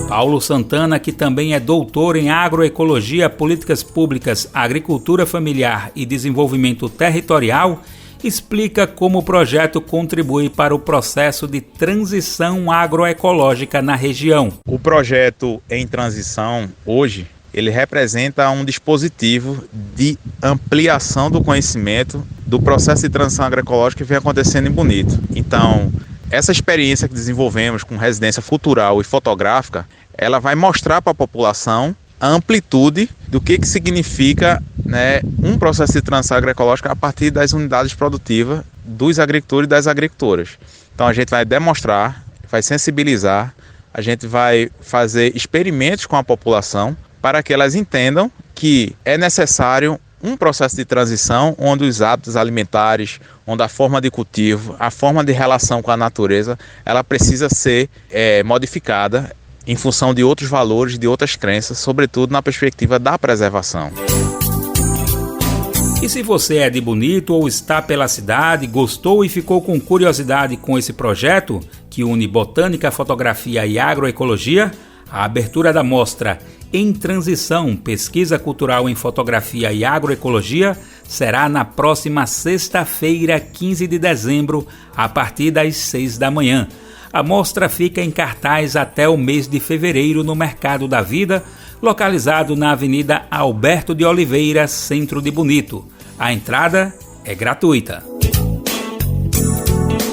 Paulo Santana, que também é doutor em agroecologia, políticas públicas, agricultura familiar e desenvolvimento territorial, explica como o projeto contribui para o processo de transição agroecológica na região. O projeto Em Transição, hoje, ele representa um dispositivo de ampliação do conhecimento do processo de transição agroecológica que vem acontecendo em Bonito. Então, essa experiência que desenvolvemos com residência cultural e fotográfica, ela vai mostrar para a população a amplitude do que significa, né, um processo de transição agroecológica a partir das unidades produtivas dos agricultores e das agricultoras. Então a gente vai demonstrar, vai sensibilizar, a gente vai fazer experimentos com a população para que elas entendam que é necessário um processo de transição onde os hábitos alimentares, onde a forma de cultivo, a forma de relação com a natureza, ela precisa ser modificada em função de outros valores, de outras crenças, sobretudo na perspectiva da preservação. E se você é de Bonito ou está pela cidade, gostou e ficou com curiosidade com esse projeto, que une botânica, fotografia e agroecologia, a abertura da mostra Em Transição, Pesquisa Cultural em Fotografia e Agroecologia será na próxima sexta-feira, 15 de dezembro, a partir das 6 da manhã. A mostra fica em cartaz até o mês de fevereiro no Mercado da Vida, localizado na Avenida Alberto de Oliveira, centro de Bonito. A entrada é gratuita.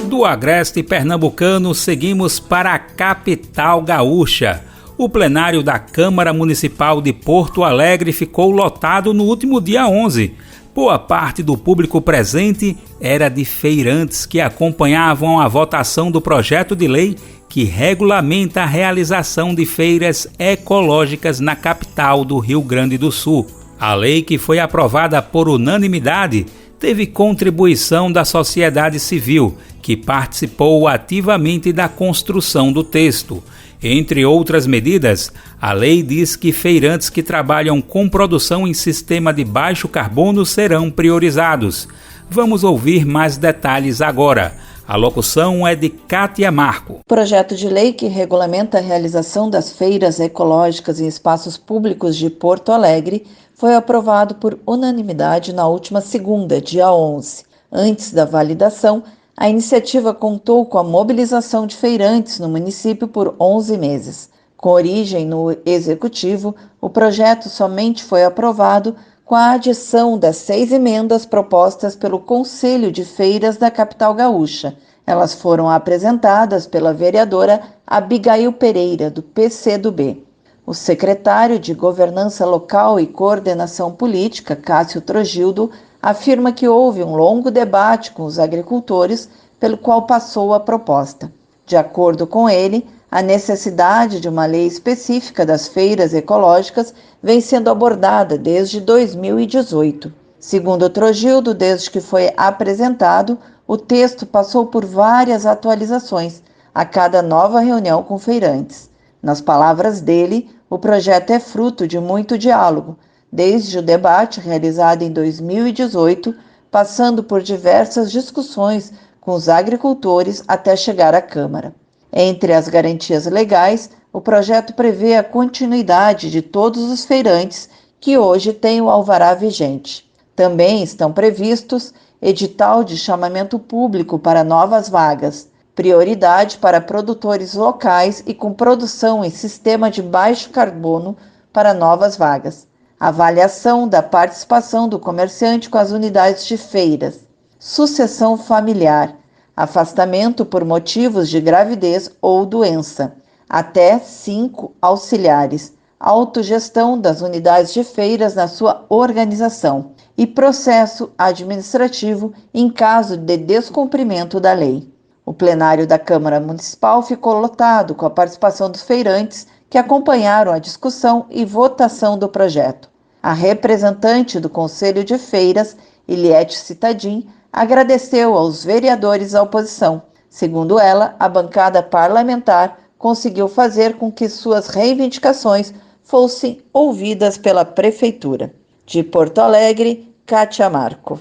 Do agreste pernambucano, seguimos para a capital gaúcha. O plenário da Câmara Municipal de Porto Alegre ficou lotado no último dia 11. Boa parte do público presente era de feirantes que acompanhavam a votação do projeto de lei que regulamenta a realização de feiras ecológicas na capital do Rio Grande do Sul. A lei, que foi aprovada por unanimidade, teve contribuição da sociedade civil, que participou ativamente da construção do texto. Entre outras medidas, a lei diz que feirantes que trabalham com produção em sistema de baixo carbono serão priorizados. Vamos ouvir mais detalhes agora. A locução é de Kátia Marco. O projeto de lei que regulamenta a realização das feiras ecológicas em espaços públicos de Porto Alegre foi aprovado por unanimidade na última segunda, dia 11. Antes da validação, a iniciativa contou com a mobilização de feirantes no município por 11 meses. Com origem no Executivo, o projeto somente foi aprovado com a adição das 6 emendas propostas pelo Conselho de Feiras da capital gaúcha. Elas foram apresentadas pela vereadora Abigail Pereira, do PCdoB. O secretário de Governança Local e Coordenação Política, Cássio Trogildo, afirma que houve um longo debate com os agricultores, pelo qual passou a proposta. De acordo com ele, a necessidade de uma lei específica das feiras ecológicas vem sendo abordada desde 2018. Segundo Trogildo, desde que foi apresentado, o texto passou por várias atualizações, a cada nova reunião com feirantes. Nas palavras dele, o projeto é fruto de muito diálogo, desde o debate realizado em 2018, passando por diversas discussões com os agricultores até chegar à Câmara. Entre as garantias legais, o projeto prevê a continuidade de todos os feirantes que hoje têm o alvará vigente. Também estão previstos edital de chamamento público para novas vagas, prioridade para produtores locais e com produção em sistema de baixo carbono para novas vagas, avaliação da participação do comerciante com as unidades de feiras, sucessão familiar, afastamento por motivos de gravidez ou doença, até 5 auxiliares, autogestão das unidades de feiras na sua organização e processo administrativo em caso de descumprimento da lei. O plenário da Câmara Municipal ficou lotado com a participação dos feirantes que acompanharam a discussão e votação do projeto. A representante do Conselho de Feiras, Eliette Citadin, agradeceu aos vereadores da oposição. Segundo ela, a bancada parlamentar conseguiu fazer com que suas reivindicações fossem ouvidas pela Prefeitura. De Porto Alegre, Kátia Marco.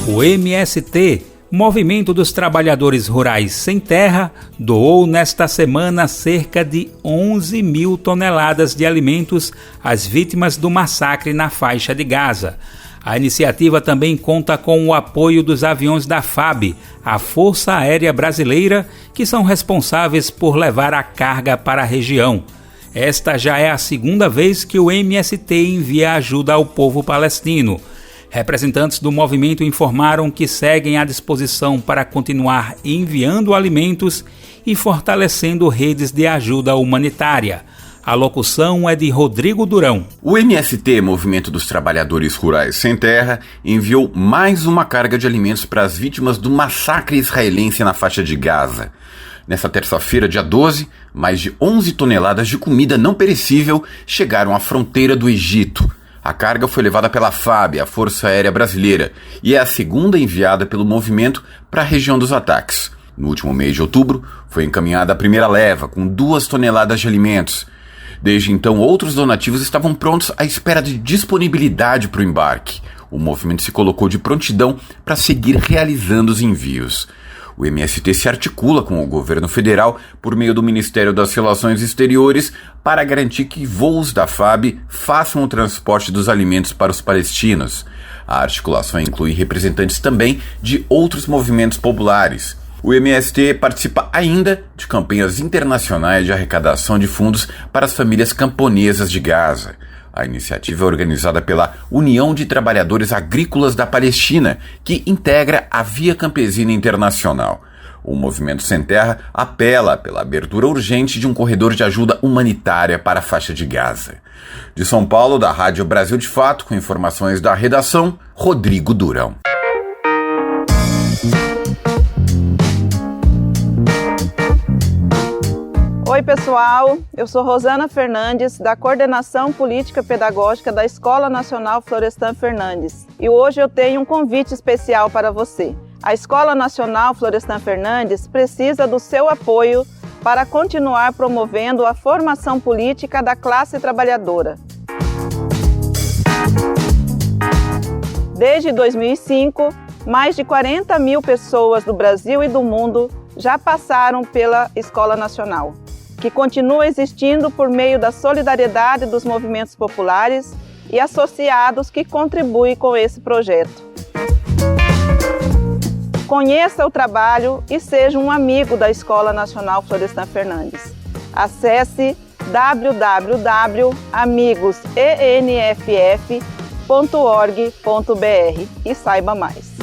O MST, Movimento dos Trabalhadores Rurais Sem Terra, doou nesta semana cerca de 11 mil toneladas de alimentos às vítimas do massacre na faixa de Gaza. A iniciativa também conta com o apoio dos aviões da FAB, a Força Aérea Brasileira, que são responsáveis por levar a carga para a região. Esta já é a segunda vez que o MST envia ajuda ao povo palestino. Representantes do movimento informaram que seguem à disposição para continuar enviando alimentos e fortalecendo redes de ajuda humanitária. A locução é de Rodrigo Durão. O MST, Movimento dos Trabalhadores Rurais Sem Terra, enviou mais uma carga de alimentos para as vítimas do massacre israelense na faixa de Gaza. Nesta terça-feira, dia 12, mais de 11 toneladas de comida não perecível chegaram à fronteira do Egito. A carga foi levada pela FAB, a Força Aérea Brasileira, e é a segunda enviada pelo movimento para a região dos ataques. No último mês de outubro, foi encaminhada a primeira leva, com 2 toneladas de alimentos. Desde então, outros donativos estavam prontos à espera de disponibilidade para o embarque. O movimento se colocou de prontidão para seguir realizando os envios. O MST se articula com o governo federal por meio do Ministério das Relações Exteriores para garantir que voos da FAB façam o transporte dos alimentos para os palestinos. A articulação inclui representantes também de outros movimentos populares. O MST participa ainda de campanhas internacionais de arrecadação de fundos para as famílias camponesas de Gaza. A iniciativa é organizada pela União de Trabalhadores Agrícolas da Palestina, que integra a Via Campesina Internacional. O Movimento Sem Terra apela pela abertura urgente de um corredor de ajuda humanitária para a faixa de Gaza. De São Paulo, da Rádio Brasil de Fato, com informações da redação, Rodrigo Durão. Oi pessoal, eu sou Rosana Fernandes, da Coordenação Política Pedagógica da Escola Nacional Florestan Fernandes. E hoje eu tenho um convite especial para você. A Escola Nacional Florestan Fernandes precisa do seu apoio para continuar promovendo a formação política da classe trabalhadora. Desde 2005, mais de 40 mil pessoas do Brasil e do mundo já passaram pela Escola Nacional, que continua existindo por meio da solidariedade dos movimentos populares e associados que contribuem com esse projeto. Conheça o trabalho e seja um amigo da Escola Nacional Florestan Fernandes. Acesse www.amigosenff.org.br e saiba mais.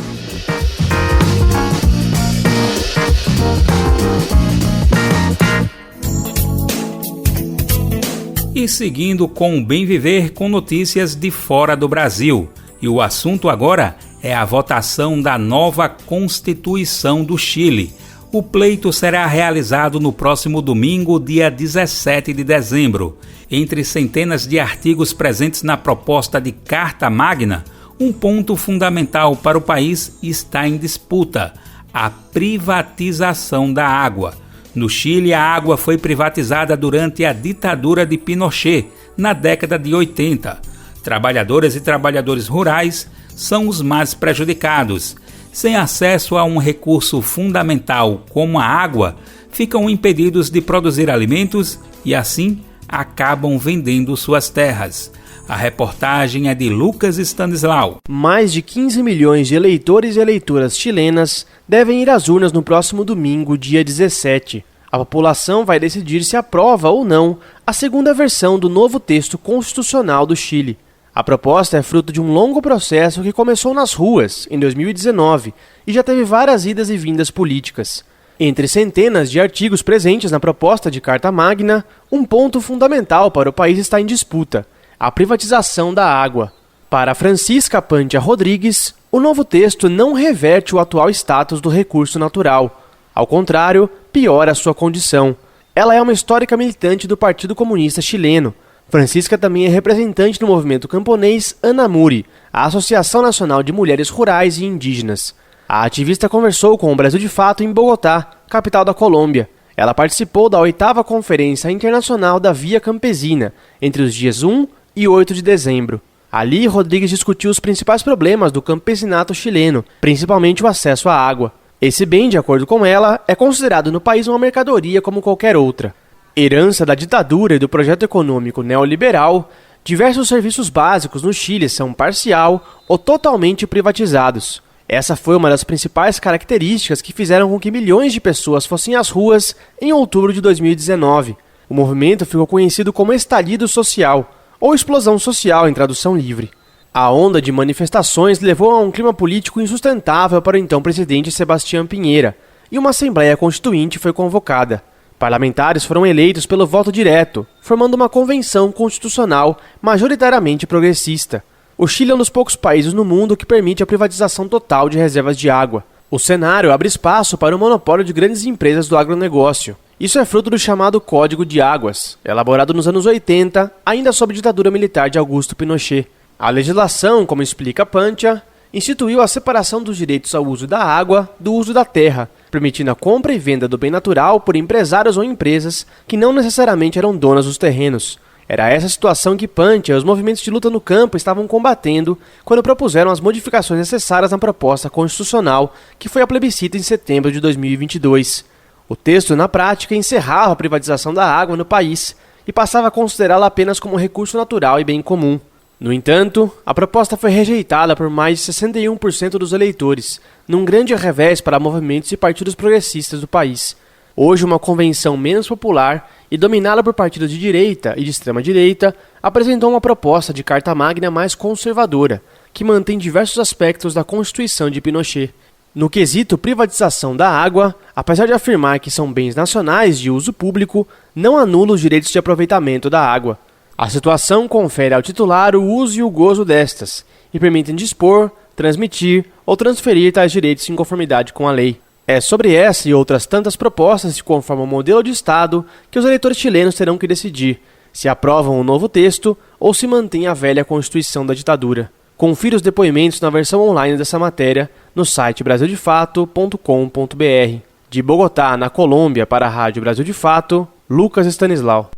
E seguindo com o Bem Viver com notícias de fora do Brasil. E o assunto agora é a votação da nova Constituição do Chile. O pleito será realizado no próximo domingo, dia 17 de dezembro. Entre centenas de artigos presentes na proposta de Carta Magna, um ponto fundamental para o país está em disputa: a privatização da água. No Chile, a água foi privatizada durante a ditadura de Pinochet, na década de 80. Trabalhadoras e trabalhadores rurais são os mais prejudicados. Sem acesso a um recurso fundamental como a água, ficam impedidos de produzir alimentos e, assim, acabam vendendo suas terras. A reportagem é de Lucas Stanislau. Mais de 15 milhões de eleitores e eleitoras chilenas devem ir às urnas no próximo domingo, dia 17. A população vai decidir se aprova ou não a segunda versão do novo texto constitucional do Chile. A proposta é fruto de um longo processo que começou nas ruas, em 2019, e já teve várias idas e vindas políticas. Entre centenas de artigos presentes na proposta de Carta Magna, um ponto fundamental para o país está em disputa: a privatização da água. Para Francisca Pantia Rodrigues, o novo texto não reverte o atual status do recurso natural. Ao contrário, piora a sua condição. Ela é uma histórica militante do Partido Comunista Chileno. Francisca também é representante do movimento camponês ANAMURI, a Associação Nacional de Mulheres Rurais e Indígenas. A ativista conversou com o Brasil de Fato em Bogotá, capital da Colômbia. Ela participou da 8ª Conferência Internacional da Via Campesina, entre os dias 1 e 8 de dezembro. Ali, Rodrigues discutiu os principais problemas do campesinato chileno, principalmente o acesso à água. Esse bem, de acordo com ela, é considerado no país uma mercadoria como qualquer outra. Herança da ditadura e do projeto econômico neoliberal, diversos serviços básicos no Chile são parcial ou totalmente privatizados. Essa foi uma das principais características que fizeram com que milhões de pessoas fossem às ruas em outubro de 2019. O movimento ficou conhecido como estalido social, ou explosão social em tradução livre. A onda de manifestações levou a um clima político insustentável para o então presidente Sebastián Piñera, e uma Assembleia Constituinte foi convocada. Parlamentares foram eleitos pelo voto direto, formando uma convenção constitucional majoritariamente progressista. O Chile é um dos poucos países no mundo que permite a privatização total de reservas de água. O cenário abre espaço para o monopólio de grandes empresas do agronegócio. Isso é fruto do chamado Código de Águas, elaborado nos anos 80, ainda sob ditadura militar de Augusto Pinochet. A legislação, como explica Pantia, instituiu a separação dos direitos ao uso da água do uso da terra, permitindo a compra e venda do bem natural por empresários ou empresas que não necessariamente eram donas dos terrenos. Era essa situação que Pantia e os movimentos de luta no campo estavam combatendo quando propuseram as modificações necessárias na proposta constitucional que foi a plebiscito em setembro de 2022. O texto, na prática, encerrava a privatização da água no país e passava a considerá-la apenas como recurso natural e bem comum. No entanto, a proposta foi rejeitada por mais de 61% dos eleitores, num grande revés para movimentos e partidos progressistas do país. Hoje, uma convenção menos popular e dominada por partidos de direita e de extrema-direita apresentou uma proposta de Carta Magna mais conservadora, que mantém diversos aspectos da Constituição de Pinochet. No quesito privatização da água, apesar de afirmar que são bens nacionais de uso público, não anula os direitos de aproveitamento da água. A situação confere ao titular o uso e o gozo destas, e permitem dispor, transmitir ou transferir tais direitos em conformidade com a lei. É sobre essa e outras tantas propostas que conformam o modelo de Estado que os eleitores chilenos terão que decidir se aprovam o novo texto ou se mantém a velha Constituição da ditadura. Confira os depoimentos na versão online dessa matéria no site brasildefato.com.br. De Bogotá, na Colômbia, para a Rádio Brasil de Fato, Lucas Stanislau.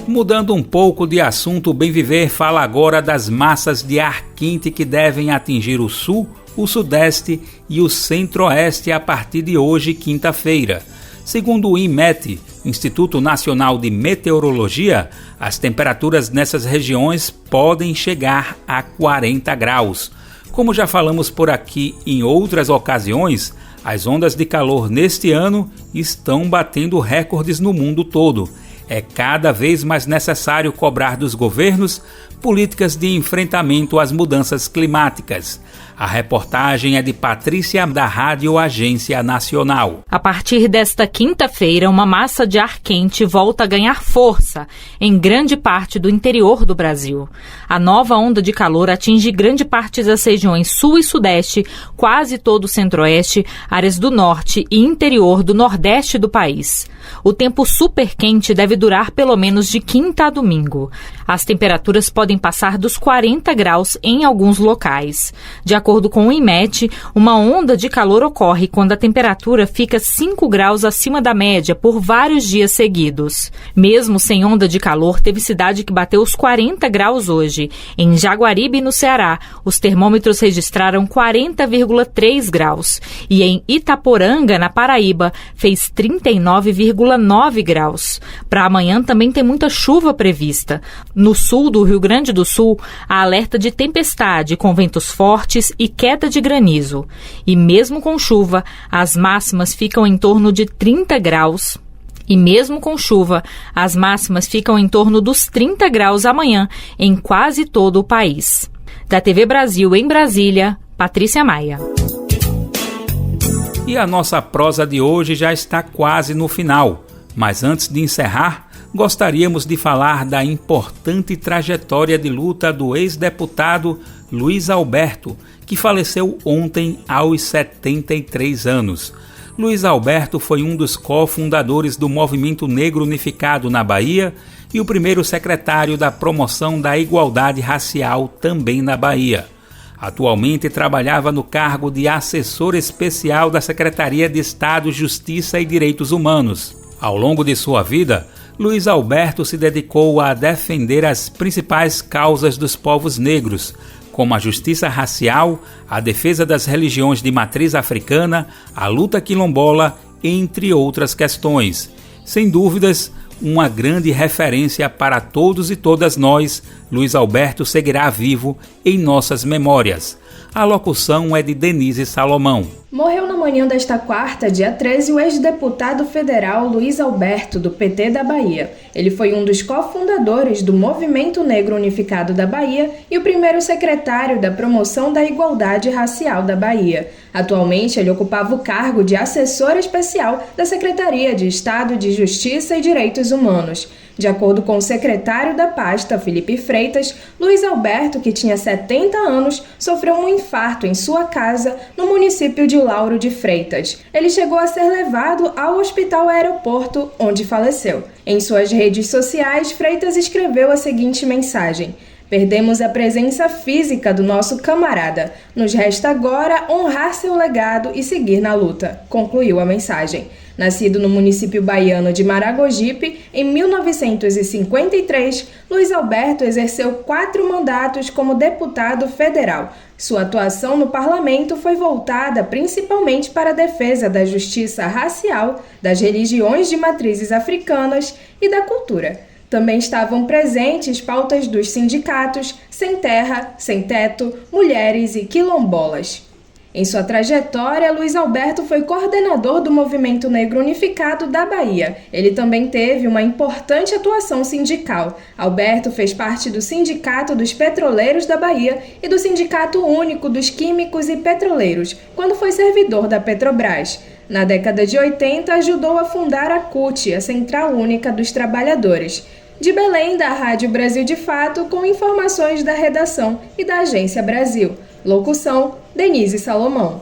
Mudando um pouco de assunto, o Bem Viver fala agora das massas de ar quente que devem atingir o sul, o sudeste e o centro-oeste a partir de hoje, quinta-feira. Segundo o INMET, Instituto Nacional de Meteorologia, as temperaturas nessas regiões podem chegar a 40 graus. Como já falamos por aqui em outras ocasiões, as ondas de calor neste ano estão batendo recordes no mundo todo. É cada vez mais necessário cobrar dos governos políticas de enfrentamento às mudanças climáticas. A reportagem é de Patrícia, da Rádio Agência Nacional. A partir desta quinta-feira, uma massa de ar quente volta a ganhar força em grande parte do interior do Brasil. A nova onda de calor atinge grande parte das regiões sul e sudeste, quase todo o centro-oeste, áreas do norte e interior do nordeste do país. O tempo super quente deve deve durar pelo menos de quinta a domingo. As temperaturas podem passar dos 40 graus em alguns locais. De acordo com o IMET, uma onda de calor ocorre quando a temperatura fica 5 graus acima da média por vários dias seguidos. Mesmo sem onda de calor, teve cidade que bateu os 40 graus hoje. Em Jaguaribe, no Ceará, os termômetros registraram 40,3 graus. E em Itaporanga, na Paraíba, fez 39,9 graus. Para amanhã também tem muita chuva prevista. No sul do Rio Grande do Sul, há alerta de tempestade com ventos fortes e queda de granizo. E mesmo com chuva, as máximas ficam em torno de 30 graus. E mesmo com chuva, as máximas ficam em torno dos 30 graus amanhã em quase todo o país. Da TV Brasil em Brasília, Patrícia Maia. E a nossa prosa de hoje já está quase no final. Mas antes de encerrar, gostaríamos de falar da importante trajetória de luta do ex-deputado Luiz Alberto, que faleceu ontem aos 73 anos. Luiz Alberto foi um dos cofundadores do Movimento Negro Unificado na Bahia e o primeiro secretário da Promoção da Igualdade Racial também na Bahia. Atualmente trabalhava no cargo de assessor especial da Secretaria de Estado, Justiça e Direitos Humanos. Ao longo de sua vida, Luiz Alberto se dedicou a defender as principais causas dos povos negros, como a justiça racial, a defesa das religiões de matriz africana, a luta quilombola, entre outras questões. Sem dúvidas, uma grande referência para todos e todas nós, Luiz Alberto seguirá vivo em nossas memórias. A locução é de Denise Salomão. Morreu na manhã desta quarta, dia 13, o ex-deputado federal Luiz Alberto, do PT da Bahia. Ele foi um dos cofundadores do Movimento Negro Unificado da Bahia e o primeiro secretário da Promoção da Igualdade Racial da Bahia. Atualmente, ele ocupava o cargo de assessor especial da Secretaria de Estado de Justiça e Direitos Humanos. De acordo com o secretário da pasta, Felipe Freitas, Luiz Alberto, que tinha 70 anos, sofreu um infarto em sua casa no município de Lauro de Freitas. Ele chegou a ser levado ao Hospital Aeroporto, onde faleceu. Em suas redes sociais, Freitas escreveu a seguinte mensagem: "Perdemos a presença física do nosso camarada. Nos resta agora honrar seu legado e seguir na luta", concluiu a mensagem. Nascido no município baiano de Maragogipe, em 1953, Luiz Alberto exerceu 4 mandatos como deputado federal. Sua atuação no parlamento foi voltada principalmente para a defesa da justiça racial, das religiões de matrizes africanas e da cultura. Também estavam presentes pautas dos sindicatos, sem terra, sem teto, mulheres e quilombolas. Em sua trajetória, Luiz Alberto foi coordenador do Movimento Negro Unificado da Bahia. Ele também teve uma importante atuação sindical. Alberto fez parte do Sindicato dos Petroleiros da Bahia e do Sindicato Único dos Químicos e Petroleiros, quando foi servidor da Petrobras. Na década de 80, ajudou a fundar a CUT, a Central Única dos Trabalhadores. De Belém, da Rádio Brasil de Fato, com informações da redação e da Agência Brasil. Locução, Denise Salomão.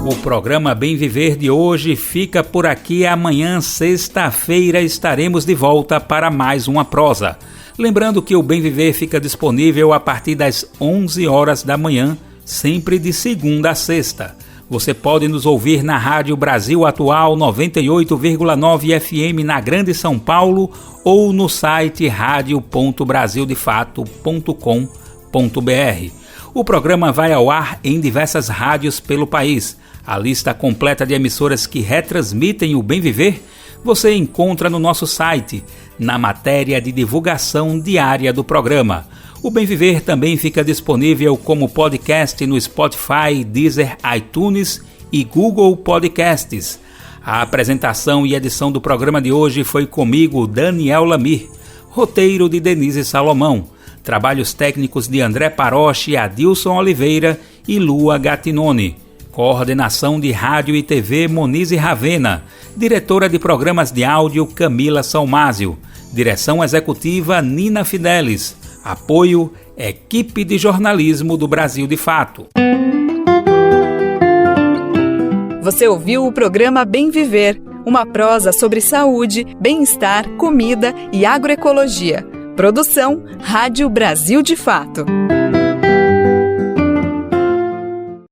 O programa Bem Viver de hoje fica por aqui. Amanhã, sexta-feira, estaremos de volta para mais uma prosa. Lembrando que o Bem Viver fica disponível a partir das 11 horas da manhã, sempre de segunda a sexta. Você pode nos ouvir na Rádio Brasil Atual 98,9 FM na Grande São Paulo ou no site radio.brasildefato.com.br. O programa vai ao ar em diversas rádios pelo país. A lista completa de emissoras que retransmitem o Bem Viver você encontra no nosso site, na matéria de divulgação diária do programa. O Bem Viver também fica disponível como podcast no Spotify, Deezer, iTunes e Google Podcasts. A apresentação e edição do programa de hoje foi comigo, Daniel Lamir. Roteiro de Denise Salomão. Trabalhos técnicos de André Paroche, Adilson Oliveira e Lua Gattinoni. Coordenação de Rádio e TV Monize Ravena. Diretora de Programas de Áudio Camila Salmásio. Direção Executiva Nina Fidelis. Apoio Equipe de Jornalismo do Brasil de Fato. Você ouviu o programa Bem Viver, uma prosa sobre saúde, bem-estar, comida e agroecologia. Produção Rádio Brasil de Fato.